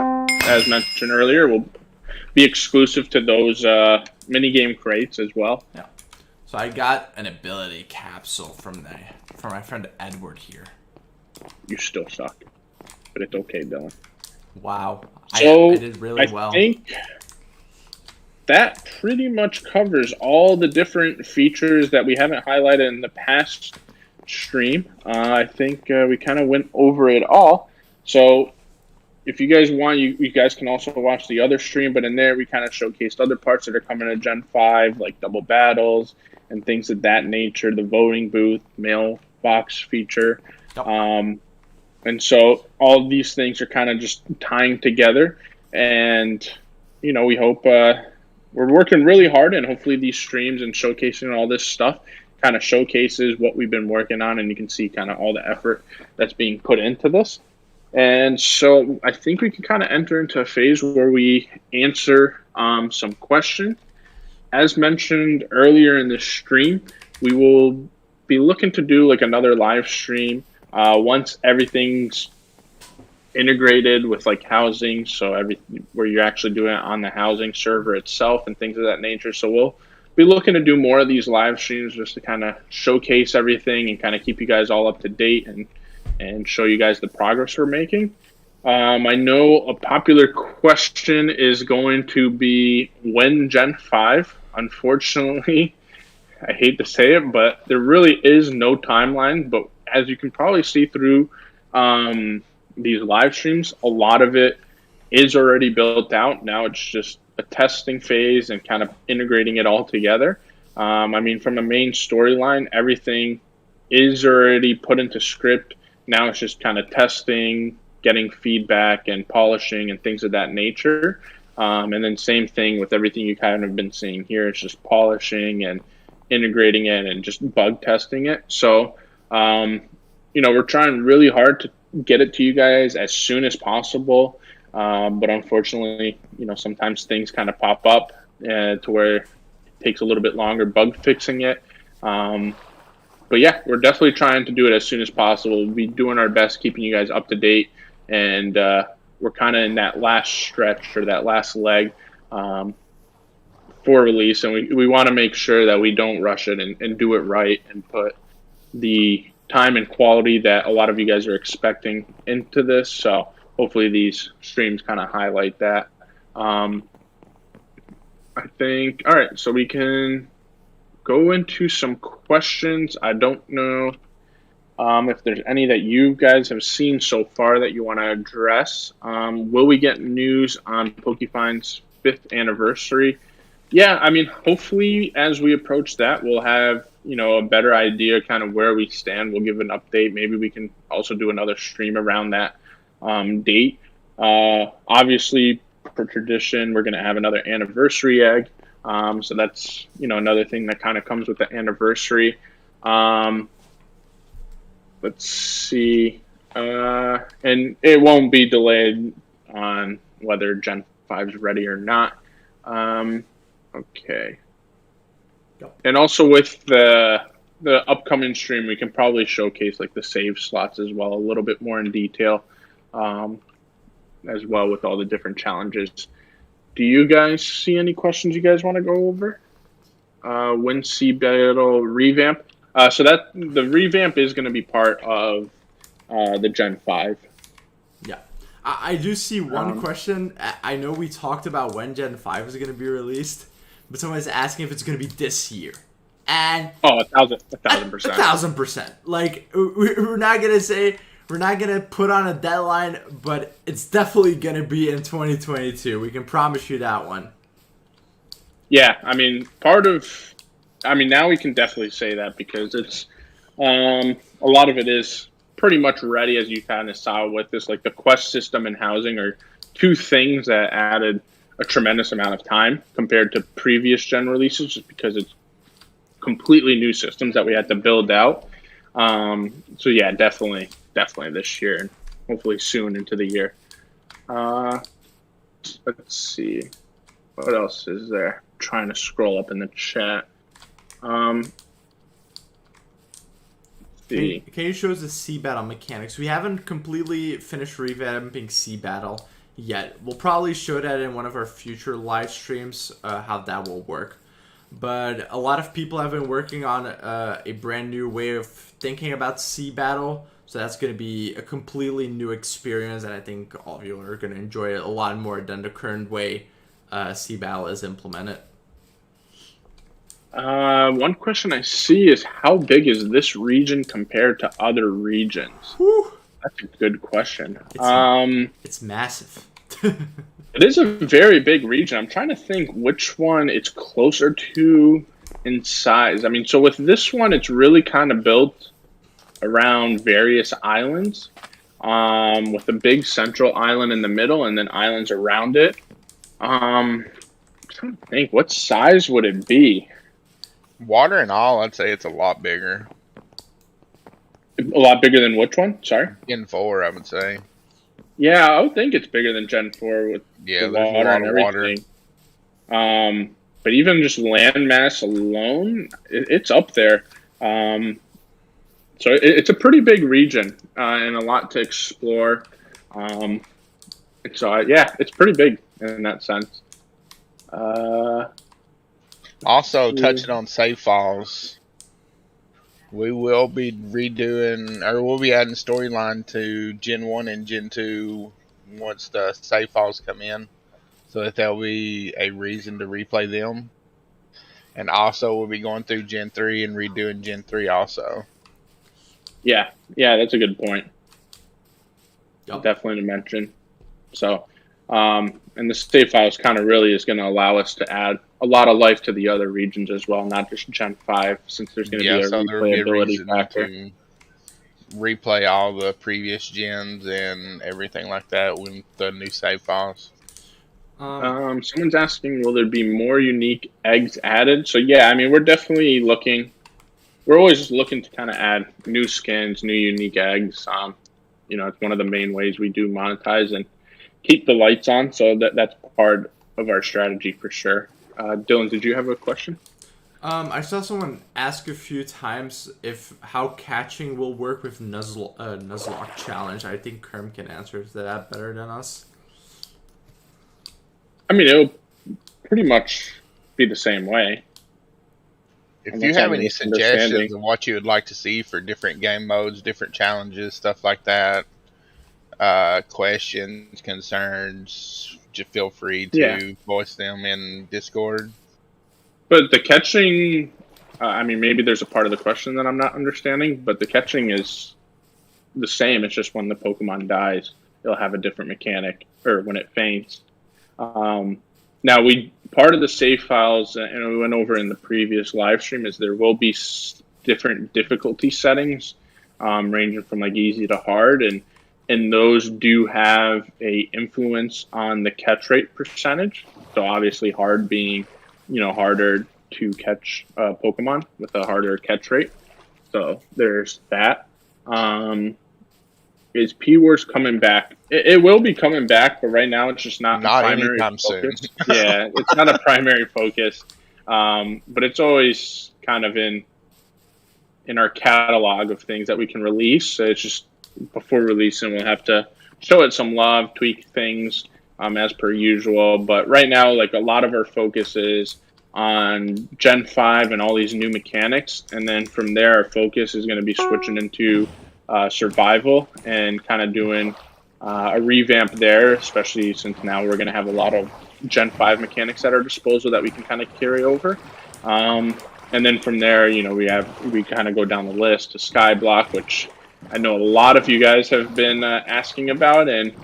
as mentioned earlier, will be exclusive to those minigame crates as well. Yeah. So I got an ability capsule from my friend Edward here. You still suck, but it's okay, Dylan. Wow. So I did really well. I think that pretty much covers all the different features that we haven't highlighted in the past stream. I think we kind of went over it all. So if you guys want, you guys can also watch the other stream, but in there we kind of showcased other parts that are coming to Gen 5, like double battles and things of that nature, the voting booth, mailbox feature. Yep. And so all of these things are kind of just tying together. And, we hope we're working really hard, and hopefully these streams and showcasing all this stuff kind of showcases what we've been working on, and you can see kind of all the effort that's being put into this. And so I think we can kind of enter into a phase where we answer some questions. As mentioned earlier in the stream, we will be looking to do like another live stream once everything's integrated with like housing, so everything where you're actually doing it on the housing server itself and things of that nature. So we'll be looking to do more of these live streams just to kind of showcase everything and kind of keep you guys all up to date and show you guys the progress we're making. I know a popular question is going to be when Gen 5. Unfortunately, I hate to say it, but there really is no timeline. But as you can probably see through these live streams, a lot of it is already built out. Now it's just a testing phase and kind of integrating it all together. I mean, from the main storyline, everything is already put into script. Now it's just kind of testing, getting feedback and polishing and things of that nature. And then same thing with everything you kind of been seeing here. It's just polishing and integrating it and just bug testing it. So, we're trying really hard to get it to you guys as soon as possible. But unfortunately, sometimes things kind of pop up to where it takes a little bit longer bug fixing it. But yeah, we're definitely trying to do it as soon as possible. We'll be doing our best, keeping you guys up to date. And we're kind of in that last stretch or that last leg for release. And we want to make sure that we don't rush it and do it right and put the time and quality that a lot of you guys are expecting into this. So hopefully these streams kind of highlight that. I think, all right, so we can go into some questions. I don't know if there's any that you guys have seen so far that you want to address. Will we get news on PokeFind's 5th anniversary? Yeah, I mean, hopefully as we approach that, we'll have, a better idea kind of where we stand. We'll give an update. Maybe we can also do another stream around that date. Obviously, for tradition, we're going to have another anniversary egg. So that's, another thing that kind of comes with the anniversary. Let's see. And it won't be delayed on whether Gen 5 is ready or not. Okay. And also with the upcoming stream, we can probably showcase like the save slots as well, a little bit more in detail, as well with all the different challenges. Do you guys see any questions you guys want to go over? When Sea Battle revamp. So that the revamp is going to be part of the Gen 5. Yeah. I do see one question. I know we talked about when Gen 5 is going to be released, but someone's asking if it's going to be this year. And 1,000%. 1,000%. Like, we're not going to say, we're not going to put on a deadline, but it's definitely going to be in 2022. We can promise you that one. Yeah, I mean, now we can definitely say that because it's, a lot of it is pretty much ready, as you kind of saw with this. Like the quest system and housing are two things that added a tremendous amount of time compared to previous gen releases, just because it's completely new systems that we had to build out. So yeah, definitely this year and hopefully soon into the year. Let's see, what else is there? I'm trying to scroll up in the chat. Can you show us the Sea Battle mechanics? We haven't completely finished revamping Sea Battle yet. We'll probably show that in one of our future live streams, how that will work. But a lot of people have been working on a brand new way of thinking about Sea Battle. So that's going to be a completely new experience, and I think all of you are going to enjoy it a lot more than the current way Sea Battle is implemented. One question I see is how big is this region compared to other regions? Whew. That's a good question. It's massive. It is a very big region. I'm trying to think which one it's closer to in size. I mean, so with this one, it's really kind of built around various islands, with a big central island in the middle and then islands around it. trying to think, what size would it be? Water and all, I'd say it's a lot bigger. A lot bigger than which one? Sorry. Gen 4, I would say. Yeah, I would think it's bigger than Gen 4 with Yeah, the there's a water lot and of water. everything. But even just landmass alone, it's up there. So it's a pretty big region and a lot to explore. So yeah, it's pretty big in that sense. Also, touching on save files, we will be redoing, or we'll be adding storyline to Gen 1 and Gen 2 once the save files come in, so that there'll be a reason to replay them. And also, we'll be going through Gen 3 and redoing Gen 3 also. Yeah, that's a good point. Yep. Definitely to mention. So, and the save files kind of really is going to allow us to add a lot of life to the other regions as well, not just Gen 5, since there's going to be a so there'll be a replayability reason factor. to replay all the previous gens and everything like that with the new save files. Someone's asking, will there be more unique eggs added? So yeah, I mean, we're definitely looking. We're always looking to kind of add new skins, new unique eggs. It's one of the main ways we do monetize and keep the lights on. So that's part of our strategy for sure. Dylan, did you have a question? I saw someone ask a few times how catching will work with Nuzlocke challenge. I think Kerm can answer that better than us. I mean, it'll pretty much be the same way. If you have any suggestions of what you would like to see for different game modes, different challenges, stuff like that, questions, concerns, just feel free to voice them in Discord. But the catching, I mean, maybe there's a part of the question that I'm not understanding, but the catching is the same. It's just when the Pokemon dies, it'll have a different mechanic, or when it faints. Now, part of the save files, and we went over in the previous live stream, is there will be different difficulty settings, ranging from like easy to hard, and those do have a influence on the catch rate percentage. So obviously, hard being, harder to catch Pokemon with a harder catch rate. So there's that. Is P-Wars coming back? It will be coming back, but right now it's just not primary focus. Soon. Yeah, it's not a primary focus. But it's always kind of in our catalog of things that we can release. So it's just before releasing, we'll have to show it some love, tweak things as per usual. But right now, like a lot of our focus is on Gen 5 and all these new mechanics. And then from there, our focus is going to be switching into survival and kind of doing a revamp there, especially since now we're going to have a lot of Gen 5 mechanics at our disposal that we can kind of carry over. And then from there, we kind of go down the list to Skyblock, which I know a lot of you guys have been asking about, and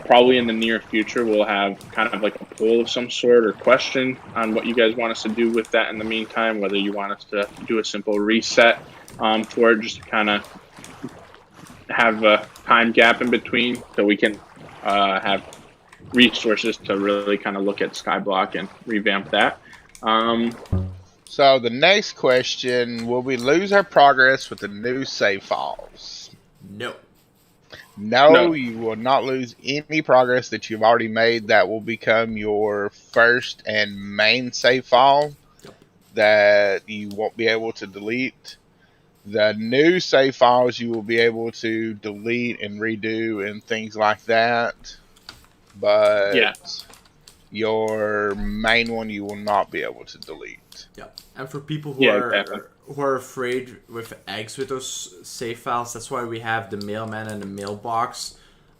probably in the near future we'll have kind of like a poll of some sort or question on what you guys want us to do with that in the meantime, whether you want us to do a simple reset for it, just to kind of have a time gap in between so we can have resources to really kind of look at Skyblock and revamp that. So the next question, will we lose our progress with the new save files? No, you will not lose any progress that you've already made. That will become your first and main save file that you won't be able to delete. The new save files you will be able to delete and redo and things like that. But your main one you will not be able to delete. Yeah. And for people who are afraid with eggs with those save files, that's why we have the mailman and the mailbox.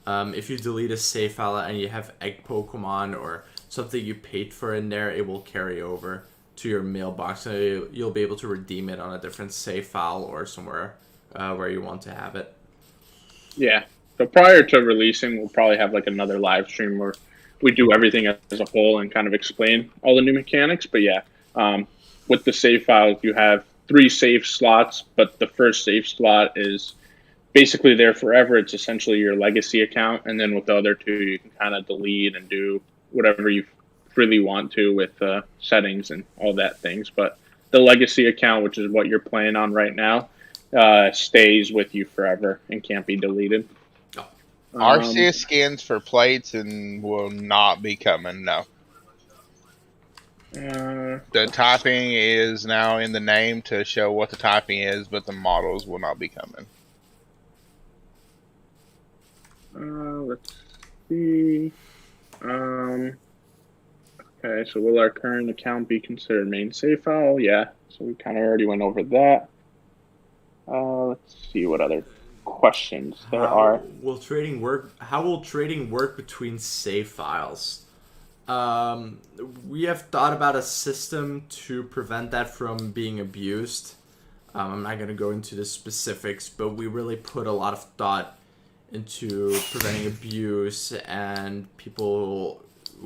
If you delete a save file and you have egg Pokemon or something you paid for in there, it will carry over to your mailbox, so you'll be able to redeem it on a different save file or somewhere where you want to have it. Yeah. So prior to releasing, we'll probably have like another live stream where we do everything as a whole and kind of explain all the new mechanics. But yeah, with the save files, you have 3 save slots, but the first save slot is basically there forever. It's essentially your legacy account, and then with the other 2, you can kind of delete and do whatever you freely want to with settings and all that things. But the legacy account, which is what you're playing on right now, stays with you forever and can't be deleted. Arceus skins for plates and will not be coming. No. The typing is now in the name to show what the typing is, but the models will not be coming. Let's see. Okay, so will our current account be considered main save file? Yeah, so we kind of already went over that. Let's see what other questions there are. How will trading work between save files? We have thought about a system to prevent that from being abused. I'm not going to go into the specifics, but we really put a lot of thought into preventing abuse and people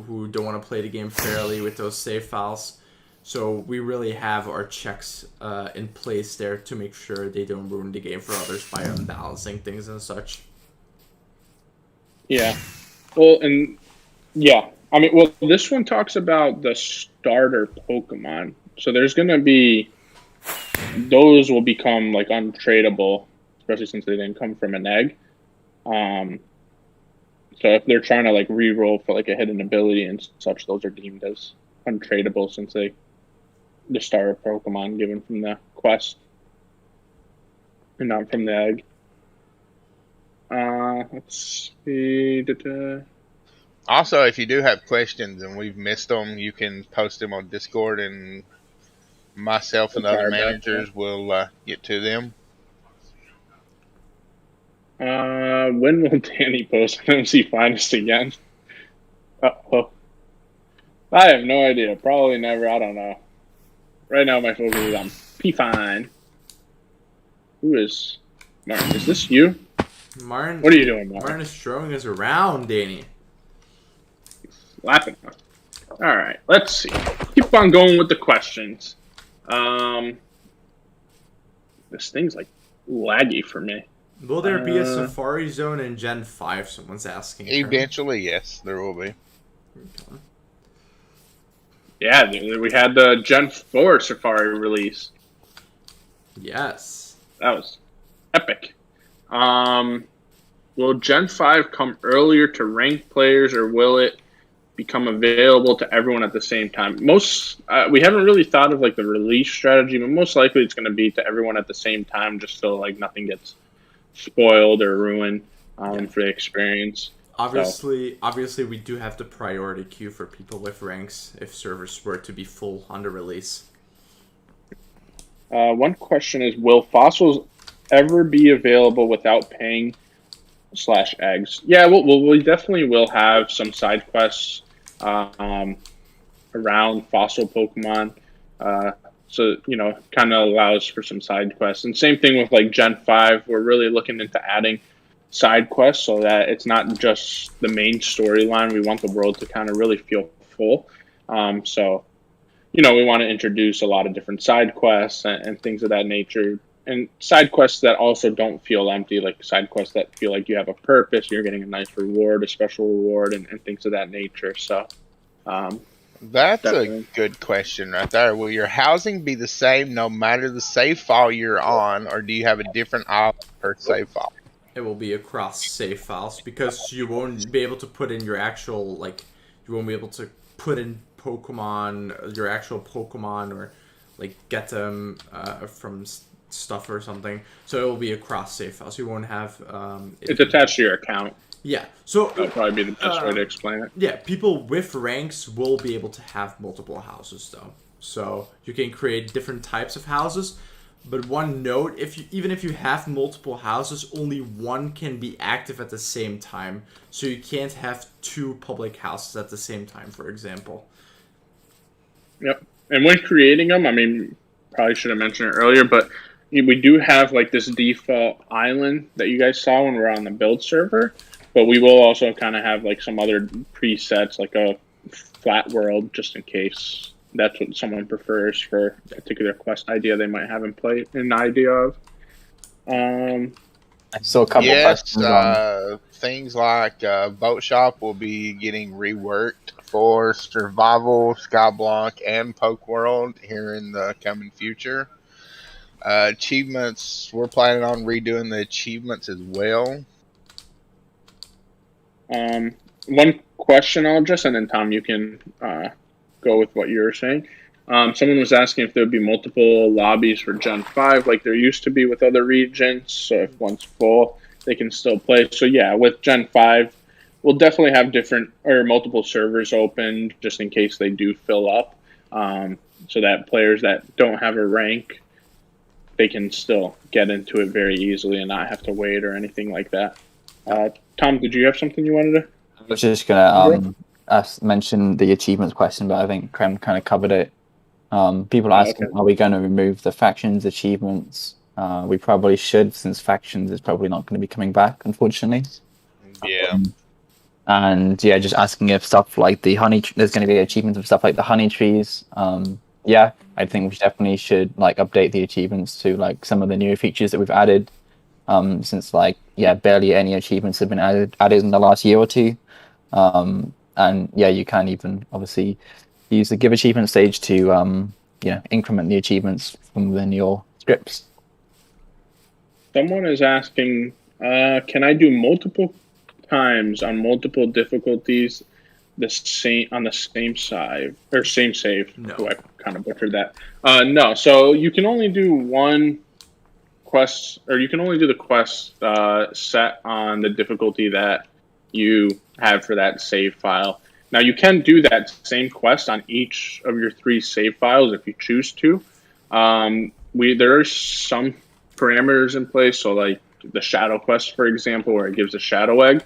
who don't want to play the game fairly with those save files. So we really have our checks in place there to make sure they don't ruin the game for others by unbalancing things and such. Yeah. Well, and yeah. I mean, well, this one talks about the starter Pokemon. So there's going to be... Those will become, like, untradeable, especially since they didn't come from an egg. So if they're trying to, like, re-roll for, like, a hidden ability and such, those are deemed as untradeable since the starter Pokemon given from the quest and not from the egg. Let's see. Also, if you do have questions and we've missed them, you can post them on Discord, and myself and other managers will get to them. When will Danny post MC Finest again? Oh, I have no idea. Probably never. I don't know. Right now, my focus is on PokeFind. Who is Martin? Is this you? Martin, what are you doing, Martin? Martin is throwing us around, Danny. He's laughing. All right, let's see. Keep on going with the questions. This thing's like laggy for me. Will there be a Safari Zone in Gen 5? Someone's asking. Eventually, yes, there will be. Yeah, we had the Gen 4 Safari release. Yes. That was epic. Will Gen 5 come earlier to ranked players, or will it become available to everyone at the same time? We haven't really thought of like the release strategy, but most likely it's going to be to everyone at the same time, just so like nothing gets spoiled or ruined for the experience. Obviously, we do have the priority queue for people with ranks if servers were to be full on the release. One question is, will fossils ever be available without paying /eggs? Yeah, we definitely will have some side quests around fossil Pokemon. So, kind of allows for some side quests. And same thing with like Gen 5. We're really looking into adding side quests so that it's not just the main storyline. We want the world to kind of really feel full. So, we want to introduce a lot of different side quests and things of that nature. And side quests that also don't feel empty, like side quests that feel like you have a purpose, you're getting a nice reward, a special reward, and things of that nature. So, that's definitely a good question right there. Will your housing be the same no matter the save file you're on, or do you have a different island per save file? It will be across save files because you won't be able to put in your actual, you won't be able to put in your actual Pokemon, or get them from stuff or something. So it will be across save files. You won't have it's attached to your account. Yeah, so that'll probably be the best way to explain it. Yeah, people with ranks will be able to have multiple houses though. So you can create different types of houses. But one note, even if you have multiple houses, only one can be active at the same time. So you can't have two public houses at the same time, for example. Yep. And when creating them, probably should have mentioned it earlier, but we do have this default island that you guys saw when we were on the build server. But we will also kind of have some other presets, like a flat world, just in case that's what someone prefers for a particular quest idea they might have an idea of. And I saw a couple Yes, questions on. things like Boat Shop will be getting reworked for Survival, Skyblock, and Poke World here in the coming future. Achievements, we're planning on redoing the achievements as well. One question I'll address, and then Tom, you can go with what you're saying. Someone was asking if there would be multiple lobbies for Gen 5 like there used to be with other regions. So if one's full, they can still play. So yeah, with Gen 5, we'll definitely have different or multiple servers open just in case they do fill up. So that players that don't have a rank, they can still get into it very easily and not have to wait or anything like that. Tom, did you have something you wanted to? I was just gonna mention the achievements question, but I think Krem kind of covered it. People are asking, Okay. are we going to remove the factions achievements? We probably should, since factions is probably not going to be coming back, unfortunately. Yeah. And yeah, just asking if stuff like the honey, there's going to be achievements of stuff like the honey trees. Yeah, I think we definitely should like update the achievements to like some of the newer features that we've added. Since like barely any achievements have been added in the last year or two. And yeah, you can even obviously use the give achievement stage to increment the achievements from within your scripts. Someone is asking, can I do multiple times on multiple difficulties the same save or same save? No. Oh, I kind of butchered that. No, so you can only do one quest, or you can only do the quest set on the difficulty that you have for that save file. Now you can do that same quest on each of your 3 save files if you choose to. There are some parameters in place, so like the shadow quest, for example, where it gives a shadow egg,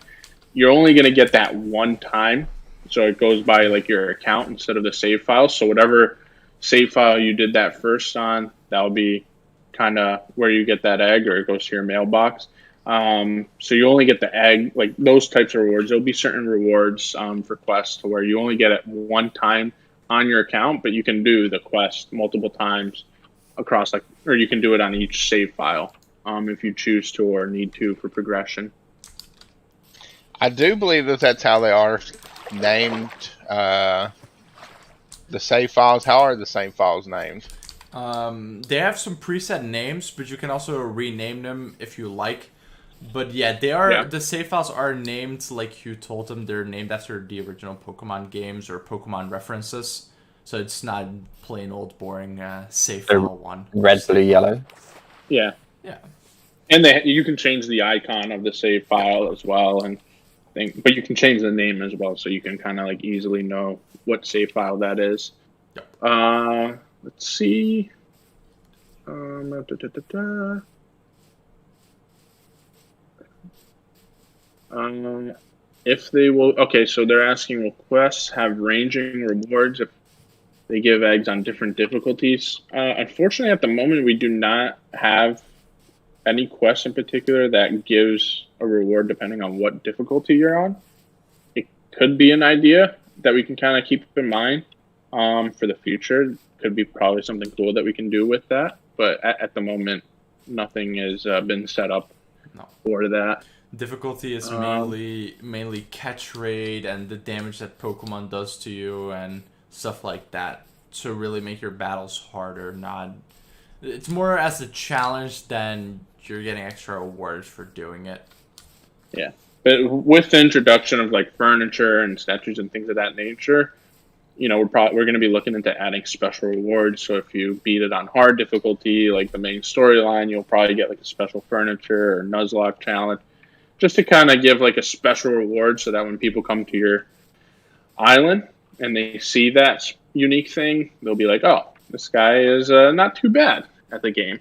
you're only going to get that one time, so it goes by like your account instead of the save file. So whatever save file you did that first on, that'll be kind of where you get that egg, or it goes to your mailbox. So you only get the egg, like those types of rewards. There'll be certain rewards for quests to where you only get it one time on your account, but you can do the quest multiple times across, like, or you can do it on each save file if you choose to or need to for progression. I do believe that that's how they are named. The save files. How are the save files named? They have some preset names, but you can also rename them if you like. But yeah, they are the save files are named like you told them. They're named after the original Pokemon games or Pokemon references. So it's not plain old boring save file one. Red, blue, yellow. Yeah. Yeah. And you can change the icon of the save file as well, but you can change the name as well, so you can kind of like easily know what save file that is. Yep. Let's see. If they will, okay, so they're asking, will quests have ranging rewards if they give eggs on different difficulties? Unfortunately, at the moment, we do not have any quest in particular that gives a reward depending on what difficulty you're on. It could be an idea that we can kind of keep in mind for the future. Could be probably something cool that we can do with that, but at the moment, nothing has been set up for that. Difficulty is mainly catch rate and the damage that Pokemon does to you and stuff like that to really make your battles harder. It's more as a challenge than you're getting extra rewards for doing it. Yeah, but with the introduction of like furniture and statues and things of that nature, we're going to be looking into adding special rewards. So if you beat it on hard difficulty, like the main storyline, you'll probably get like a special furniture or Nuzlocke challenge, just to kind of give like a special reward so that when people come to your island and they see that unique thing, they'll be like, oh, this guy is not too bad at the game.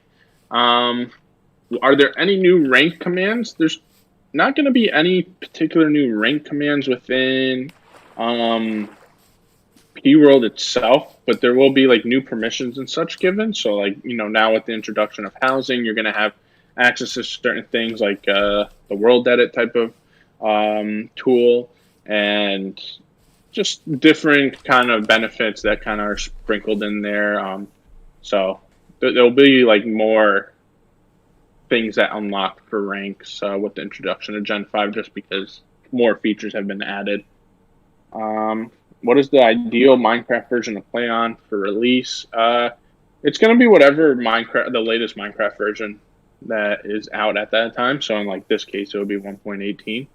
Are there any new rank commands? There's not going to be any particular new rank commands within P-World itself, but there will be like new permissions and such given. So like, now with the introduction of housing, you're going to have access to certain things like the world edit type of tool and just different kind of benefits that kind of are sprinkled in there. So there'll be like more things that unlock for ranks with the introduction of Gen 5, just because more features have been added. What is the ideal Minecraft version to play on for release? It's going to be whatever the latest Minecraft version that is out at that time. So in like this case, it would be 1.18.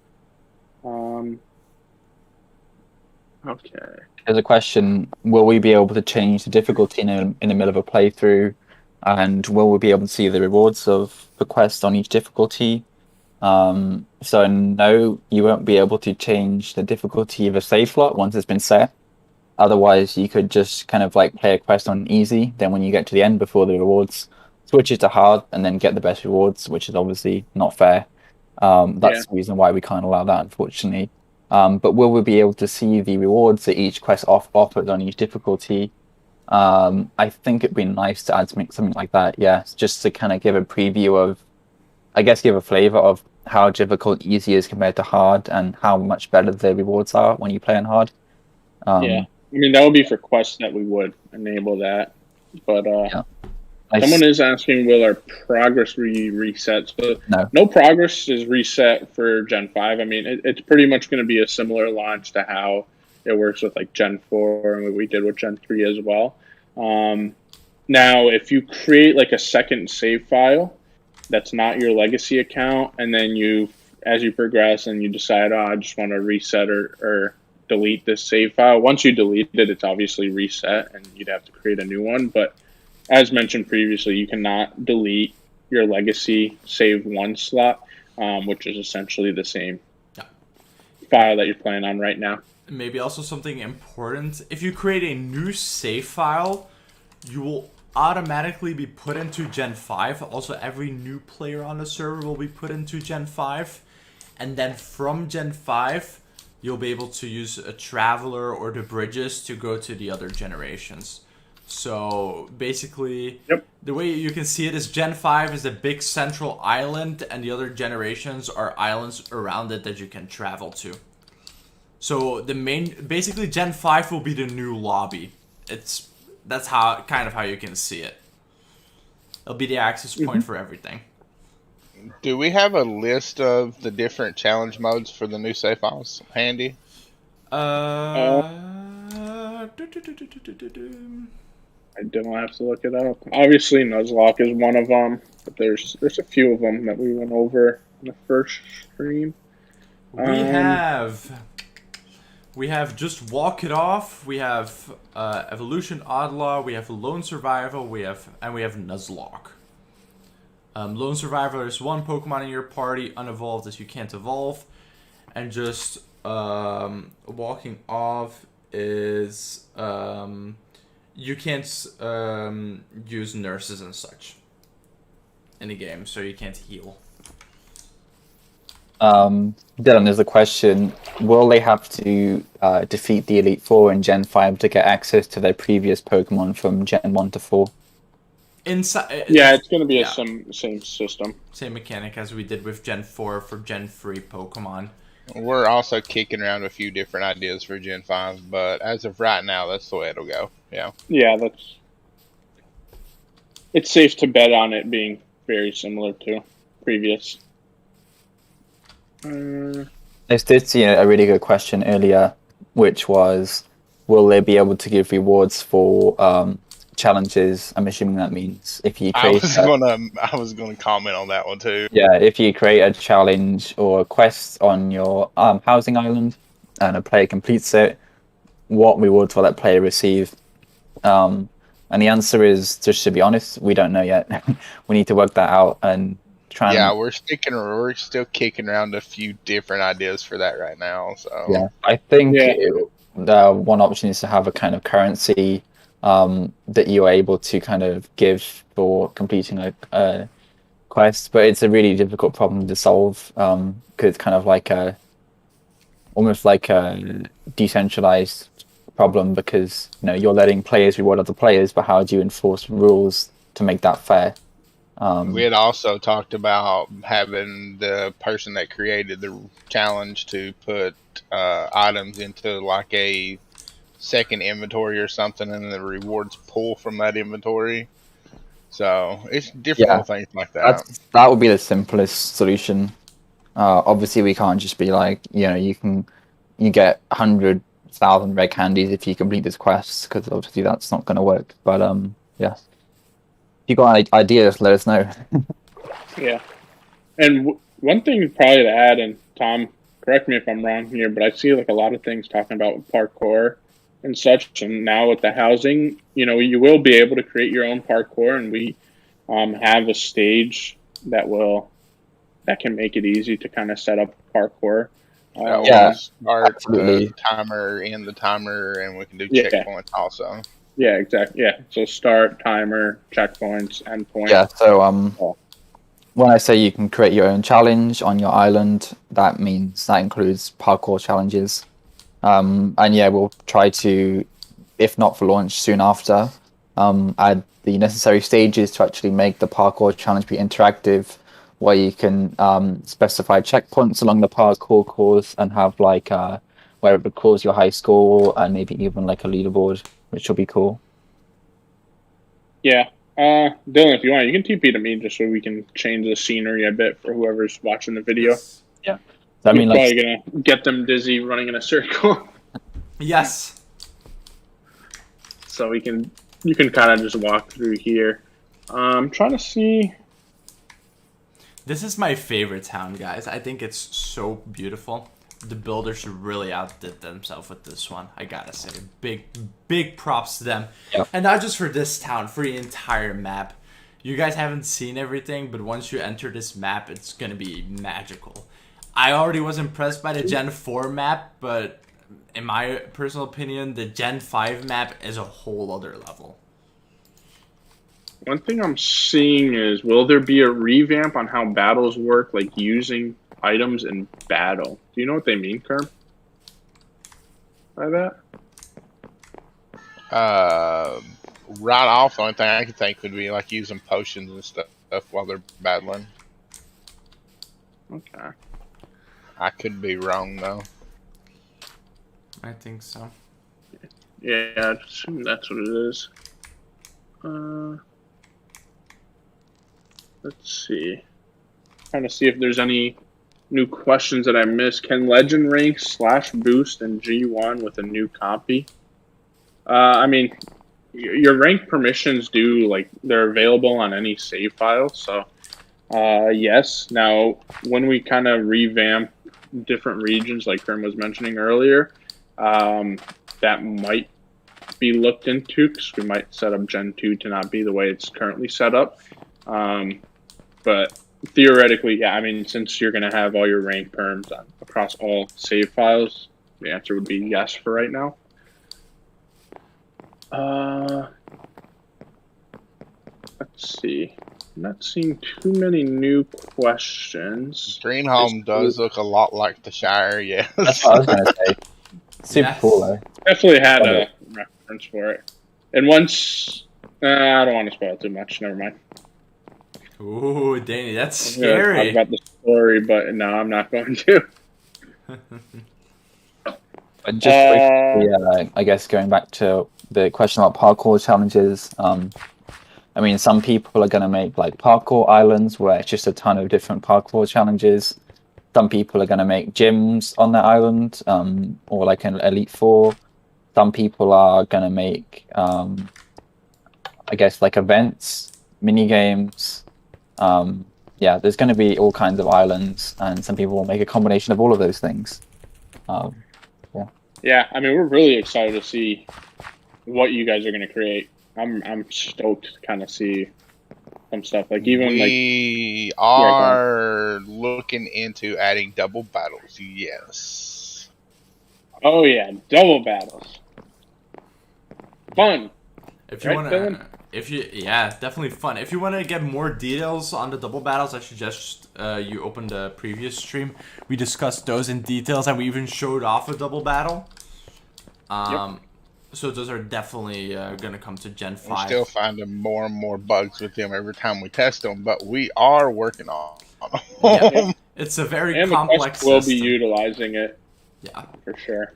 Okay. There's a question: will we be able to change the difficulty in the middle of a playthrough, and will we be able to see the rewards of the quest on each difficulty? So no, you won't be able to change the difficulty of a save slot once it's been set. Otherwise, you could just kind of like play a quest on easy. Then when you get to the end before the rewards, switch it to hard and then get the best rewards, which is obviously not fair. That's the reason why we can't allow that, unfortunately. But will we be able to see the rewards that each quest offers on each difficulty? I think it'd be nice to add something like that, yeah, just to kind of give a preview of, I guess, give a flavor of how difficult easy is compared to hard and how much better the rewards are when you play on hard. Yeah. I mean, that would be for quests that we would enable that. But someone is asking, will our progress be reset? So no progress is reset for Gen 5. I mean, it's pretty much going to be a similar launch to how it works with like Gen 4 and what we did with Gen 3 as well. Now, if you create like a second save file that's not your legacy account, and then as you progress and you decide, I just want to reset or delete this save file. Once you delete it, it's obviously reset and you'd have to create a new one. But as mentioned previously, you cannot delete your legacy save one slot, which is essentially the same file that you're playing on right now. Maybe also something important. If you create a new save file, you will automatically be put into Gen 5. Also, every new player on the server will be put into Gen 5. And then from Gen 5, you'll be able to use a Traveler or the bridges to go to the other generations. So basically, the way you can see it is Gen 5 is a big central island, and the other generations are islands around it that you can travel to. So basically Gen 5 will be the new lobby. That's kind of how you can see it. It'll be the access point for everything. Do we have a list of the different challenge modes for the new save files handy? I don't have to look it up. Obviously, Nuzlocke is one of them, but there's a few of them that we went over in the first stream. We have Just Walk It Off. We have Evolution Oddlaw. We have Lone Survival. We have Nuzlocke. Lone Survivor is one Pokemon in your party, unevolved as you can't evolve. And just Walking Off is you can't use nurses and such in the game, so you can't heal. Dylan, there's a question. Will they have to defeat the Elite Four in Gen 5 to get access to their previous Pokemon from Gen 1 to 4? It's going to be the same system. Same mechanic as we did with Gen 4 for Gen 3 Pokemon. We're also kicking around a few different ideas for Gen 5, but as of right now, that's the way it'll go. Yeah. Yeah, it's safe to bet on it being very similar to previous. I did see a really good question earlier, which was, will they be able to give rewards for challenges? I'm assuming that means if you create. I was gonna comment on that one too. Yeah, if you create a challenge or a quest on your housing island and a player completes it, what rewards will that player receive? And the answer is, just to be honest, we don't know yet. We need to work that out and try. Yeah, we're still kicking around a few different ideas for that right now. So yeah, I think the one option is to have a kind of currency that you are able to kind of give for completing a quest, but it's a really difficult problem to solve because it's kind of like almost like a decentralized problem, because you're letting players reward other players, but how do you enforce rules to make that fair? We had also talked about having the person that created the challenge to put items into like a second inventory or something, and the rewards pull from that inventory. So it's different Yeah. little things like that. That would be the simplest solution. Obviously, we can't just be like, you get 100,000 red candies if you complete this quest, because obviously that's not going to work. But yeah, if you got ideas, let us know. Yeah. And one thing probably to add, and Tom, correct me if I'm wrong here, but I see like a lot of things talking about parkour and such. And now with the housing, you will be able to create your own parkour, and we have a stage that can make it easy to kind of set up parkour. Yeah, Start absolutely. the timer, end the timer, and we can do Yeah. checkpoints also. Yeah, exactly. Yeah, so start, timer, checkpoints, endpoint. Yeah, so when I say you can create your own challenge on your island, that includes parkour challenges. And yeah, we'll try to, if not for launch, soon after, add the necessary stages to actually make the parkour challenge be interactive, where you can specify checkpoints along the parkour course and have like where it records your high score and maybe even like a leaderboard, which will be cool. Yeah. Dylan, if you want, you can TP to me just so we can change the scenery a bit for whoever's watching the video. Yes. Yeah. I mean, You're probably gonna get them dizzy running in a circle. Yes. So you can kind of just walk through here. I'm trying to see. This is my favorite town, guys. I think it's so beautiful. The builders really outdid themselves with this one. I gotta say, big props to them. Yep. And not just for this town, for the entire map. You guys haven't seen everything, but once you enter this map, it's gonna be magical. I already was impressed by the Gen 4 map, but in my personal opinion, the Gen 5 map is a whole other level. One thing I'm seeing is, will there be a revamp on how battles work, like using items in battle? Do you know what they mean, Kerm? By that? Right off, the only thing I could think would be like using potions and stuff while they're battling. Okay. I could be wrong though. I think so. Yeah, I assume that's what it is. Let's see. Trying to see if there's any new questions that I missed. Can Legend rank /boost in G1 with a new copy? I mean, your rank permissions they're available on any save file. So, yes. Now, when we kind of revamp different regions, like Kerm was mentioning earlier, that might be looked into, because we might set up Gen 2 to not be the way it's currently set up. But theoretically, yeah, I mean, since you're going to have all your rank perms across all save files, the answer would be yes for right now. Let's see. I'm not seeing too many new questions. Green Home does look a lot like the Shire, yes. That's what I was gonna say. Super cool though. Definitely had a reference for it. And once, I don't want to spoil too much. Never mind. Ooh, Danny, that's I'm gonna scary. talk about the story, but no, I'm not going to. But just quickly, I guess going back to the question about parkour challenges, I mean, some people are going to make like parkour islands where it's just a ton of different parkour challenges. Some people are going to make gyms on their island, or like an Elite Four. Some people are going to make, I guess, like events, mini games. Yeah, there's going to be all kinds of islands, and some people will make a combination of all of those things. Yeah, I mean, we're really excited to see what you guys are going to create. I'm stoked to kind of see some stuff. Like we are looking into adding double battles. Yes. Oh yeah, double battles. Fun. If you Right, want Dylan? to, yeah, definitely fun. If you want to get more details on the double battles, I suggest you open the previous stream. We discussed those in details, and we even showed off a double battle. So those are definitely gonna come to Gen 5. We're still finding more and more bugs with them every time we test them, but we are working on them. Yeah, it's a very complex system. We'll system. be utilizing it. Yeah, for sure.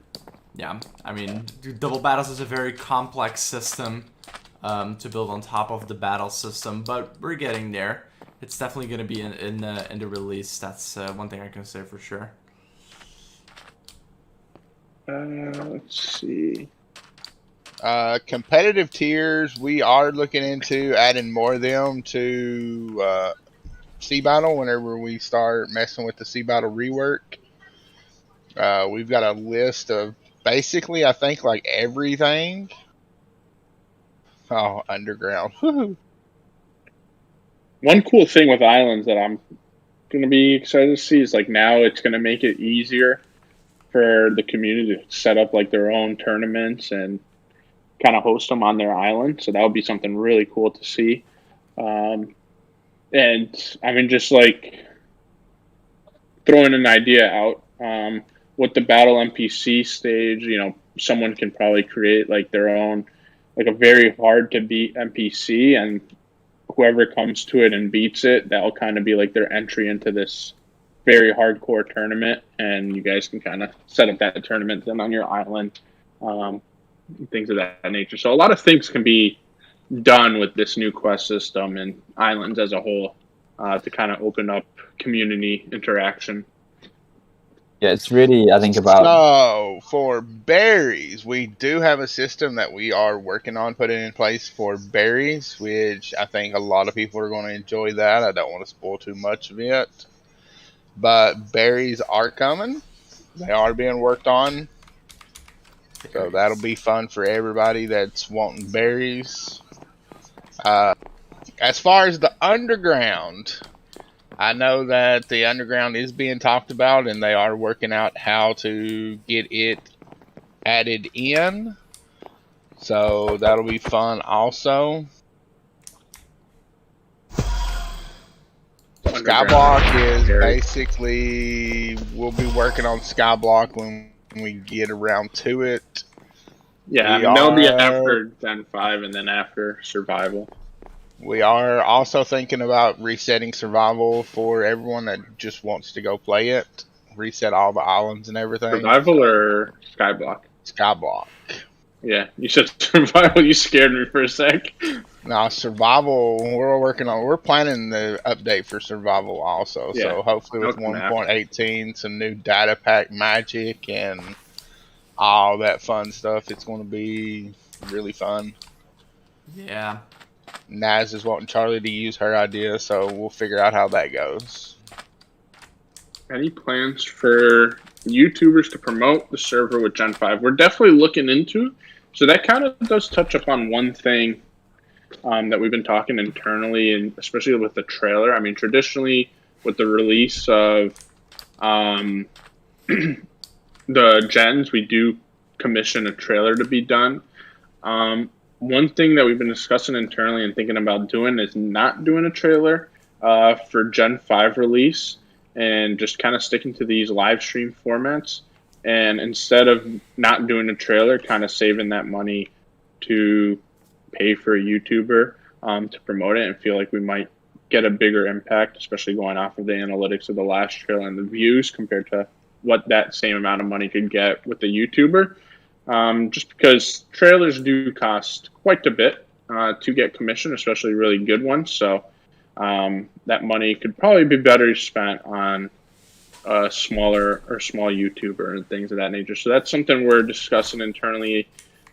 Yeah, I mean, double battles is a very complex system. to build on top of the battle system, but we're getting there. It's definitely going to be in the release. That's one thing I can say for sure. Let's see. Competitive tiers, we are looking into adding more of them to Sea Battle whenever we start messing with the Sea Battle rework. We've got a list of basically, I think, like everything. Oh, underground. One cool thing with islands that I'm going to be excited to see is like now it's going to make it easier for the community to set up like their own tournaments and kind of host them on their island. So that would be something really cool to see. And I mean, just like throwing an idea out, with the battle NPC stage, you know, someone can probably create like their own, like a very hard to beat NPC, and whoever comes to it and beats it, that'll kind of be like their entry into this very hardcore tournament, and you guys can kind of set up that tournament then on your island, things of that nature. So a lot of things can be done with this new quest system and islands as a whole, to kind of open up community interaction. Yeah, it's really, I think, about... So, for berries, we do have a system that we are working on putting in place for berries, which I think a lot of people are going to enjoy that. I don't want to spoil too much of it. But berries are coming. They are being worked on. So that'll be fun for everybody that's wanting berries. As far as the underground, I know that the underground is being talked about, and they are working out how to get it added in. So that'll be fun also. Skyblock is basically, we'll be working on Skyblock when we get around to it. Yeah, I mean, that'll be after Gen 5 and then after Survival. We are also thinking about resetting Survival for everyone that just wants to go play it. Reset all the islands and everything. Survival or Skyblock? Skyblock. Yeah, you said Survival, you scared me for a sec. No, Survival, we're planning the update for Survival also. Yeah. So hopefully with 1.18, some new data pack magic and all that fun stuff, it's going to be really fun. Yeah. Naz is wanting Charlie to use her idea, so we'll figure out how that goes. Any plans for YouTubers to promote the server with Gen 5? We're definitely looking into. So that kind of does touch upon one thing that we've been talking internally, and especially with the trailer. I mean, traditionally with the release of the gens, we do commission a trailer to be done. One thing that we've been discussing internally and thinking about doing is not doing a trailer for Gen 5 release, and just kind of sticking to these live stream formats. And instead of not doing a trailer, kind of saving that money to pay for a YouTuber to promote it, and feel like we might get a bigger impact, especially going off of the analytics of the last trailer and the views compared to what that same amount of money could get with the YouTuber. Just because trailers do cost quite a bit to get commissioned, especially really good ones. So that money could probably be better spent on a small YouTuber and things of that nature. So that's something we're discussing internally,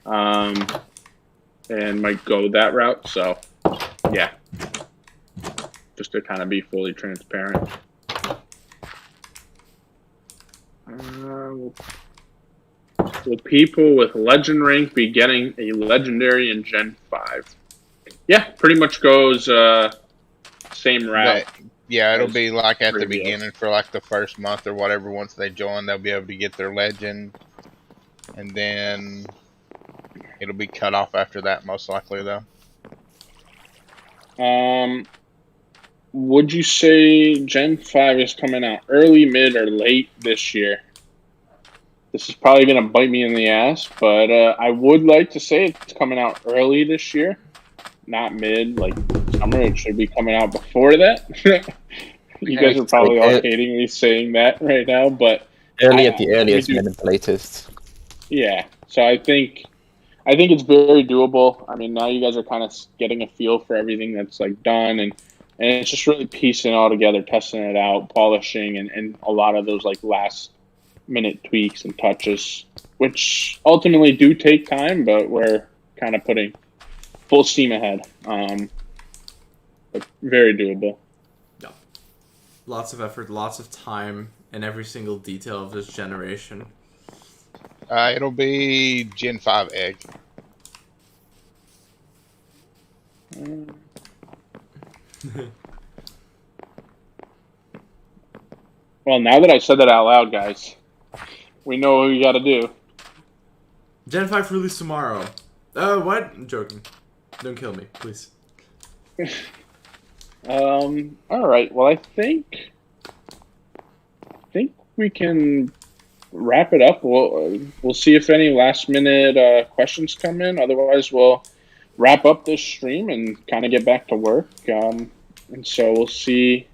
and might go that route. So yeah, just to kind of be fully transparent. Will people with legend rank be getting a legendary in Gen 5? Yeah, pretty much goes same route. Yeah, it'll be like at the beginning for like the first month or whatever. Once they join, they'll be able to get their legend, and then it'll be cut off after that, most likely though. Would you say Gen 5 is coming out early, mid, or late this year? This is probably going to bite me in the ass, but I would like to say it's coming out early this year, not mid, like summer. It should be coming out before that. You guys are probably all hating me saying that right now, but early at the earliest, mid at the latest. Yeah, so I think I think it's very doable. I mean, now you guys are kind of getting a feel for everything that's like done, and it's just really piecing it all together, testing it out, polishing, and a lot of those like last minute tweaks and touches, which ultimately do take time, but we're kind of putting full steam ahead. But very doable. Yeah. Lots of effort, lots of time in every single detail of this generation. It'll be Gen 5 egg. Well, now that I said that out loud, guys, we know what we got to do. Gen 5 release tomorrow. What? I'm joking. Don't kill me, please. All right. Well, I think we can wrap it up. We'll see if any last minute questions come in. Otherwise, we'll wrap up this stream and kind of get back to work. And so we'll see.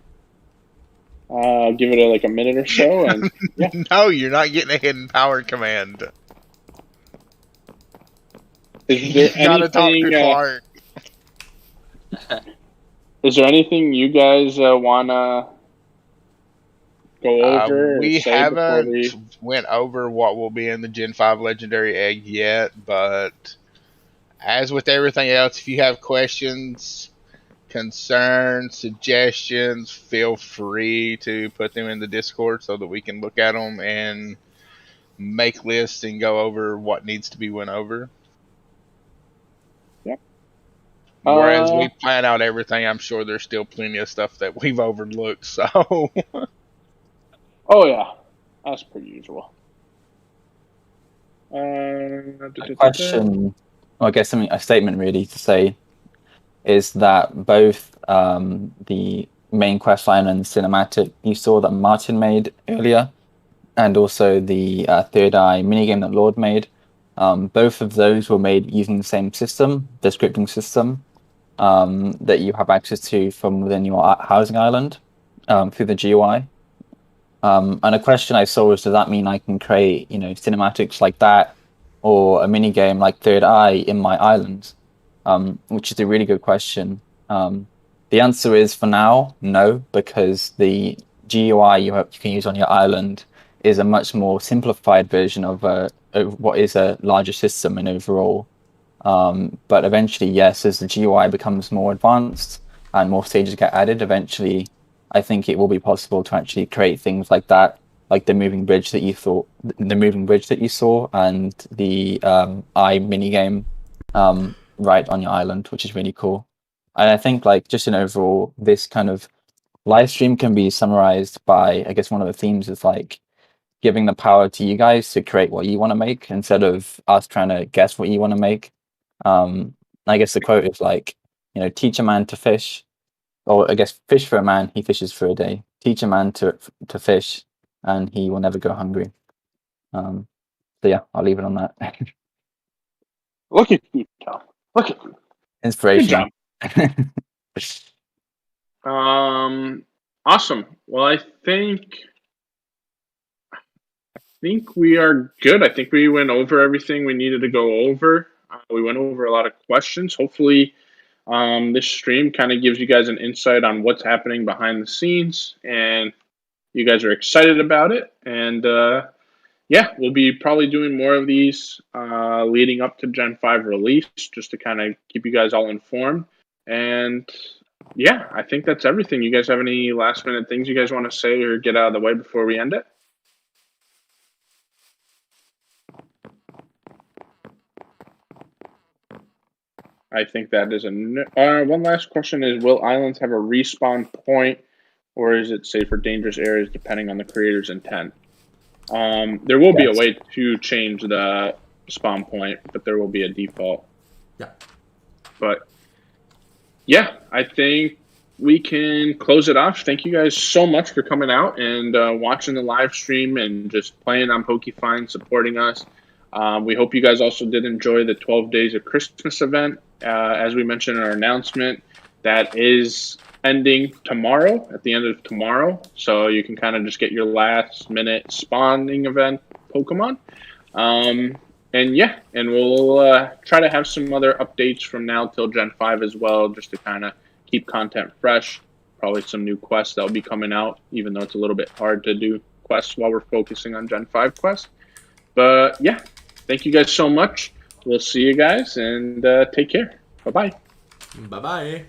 Give it like a minute or so, and yeah. No, you're not getting a hidden power command. Is there You gotta talk to Clark. Is there anything you guys wanna go over? We or say haven't went over what will be in the Gen 5 Legendary Egg yet, but as with everything else, if you have questions, concerns, suggestions, feel free to put them in the Discord so that we can look at them and make lists and go over what needs to be went over. Yep. Whereas we plan out everything, I'm sure there's still plenty of stuff that we've overlooked. So. Oh yeah, as per usual. A question, or I guess a statement really to say, is that both the main quest line and cinematic you saw that Martin made earlier, and also the Third Eye minigame that Lord made, both of those were made using the same system, the scripting system, that you have access to from within your housing island through the GUI. And a question I saw was, does that mean I can create, cinematics like that or a mini game like Third Eye in my island? Which is a really good question. The answer is, for now, no, because the GUI you can use on your island is a much more simplified version of what is a larger system and overall. But eventually, yes, as the GUI becomes more advanced and more stages get added, eventually I think it will be possible to actually create things like that, like the moving bridge that you saw, and the eye minigame right on your island, which is really cool. And I think, like, just in overall, this kind of live stream can be summarized by, I guess, one of the themes is like giving the power to you guys to create what you want to make instead of us trying to guess what you want to make. I guess the quote is like, teach a man to fish, or I guess fish for a man, he fishes for a day. Teach a man to fish, and he will never go hungry. So yeah, I'll leave it on that. Look at you, Tom. Look at you. Inspirational. Good job. Awesome. Well, I think we are good. I think we went over everything we needed to go over. We went over a lot of questions. Hopefully, this stream kind of gives you guys an insight on what's happening behind the scenes, and you guys are excited about it. And yeah, we'll be probably doing more of these leading up to Gen 5 release, just to kind of keep you guys all informed. And yeah, I think that's everything. You guys have any last minute things you guys want to say or get out of the way before we end it? I think that is one last question is, will islands have a respawn point, or is it safe for dangerous areas depending on the creator's intent? There will be a way to change the spawn point, but there will be a default. Yeah. But yeah, I think we can close it off. Thank you guys so much for coming out and watching the live stream and just playing on PokeFind, supporting us. We hope you guys also did enjoy the 12 Days of Christmas event. As we mentioned in our announcement, that is ending tomorrow, at the end of tomorrow. So you can kind of just get your last minute spawning event Pokemon. And yeah, and we'll try to have some other updates from now till Gen 5 as well, just to kind of keep content fresh. Probably some new quests that'll be coming out, even though it's a little bit hard to do quests while we're focusing on Gen 5 quests. But yeah, thank you guys so much. We'll see you guys, and take care. Bye-bye. Bye-bye.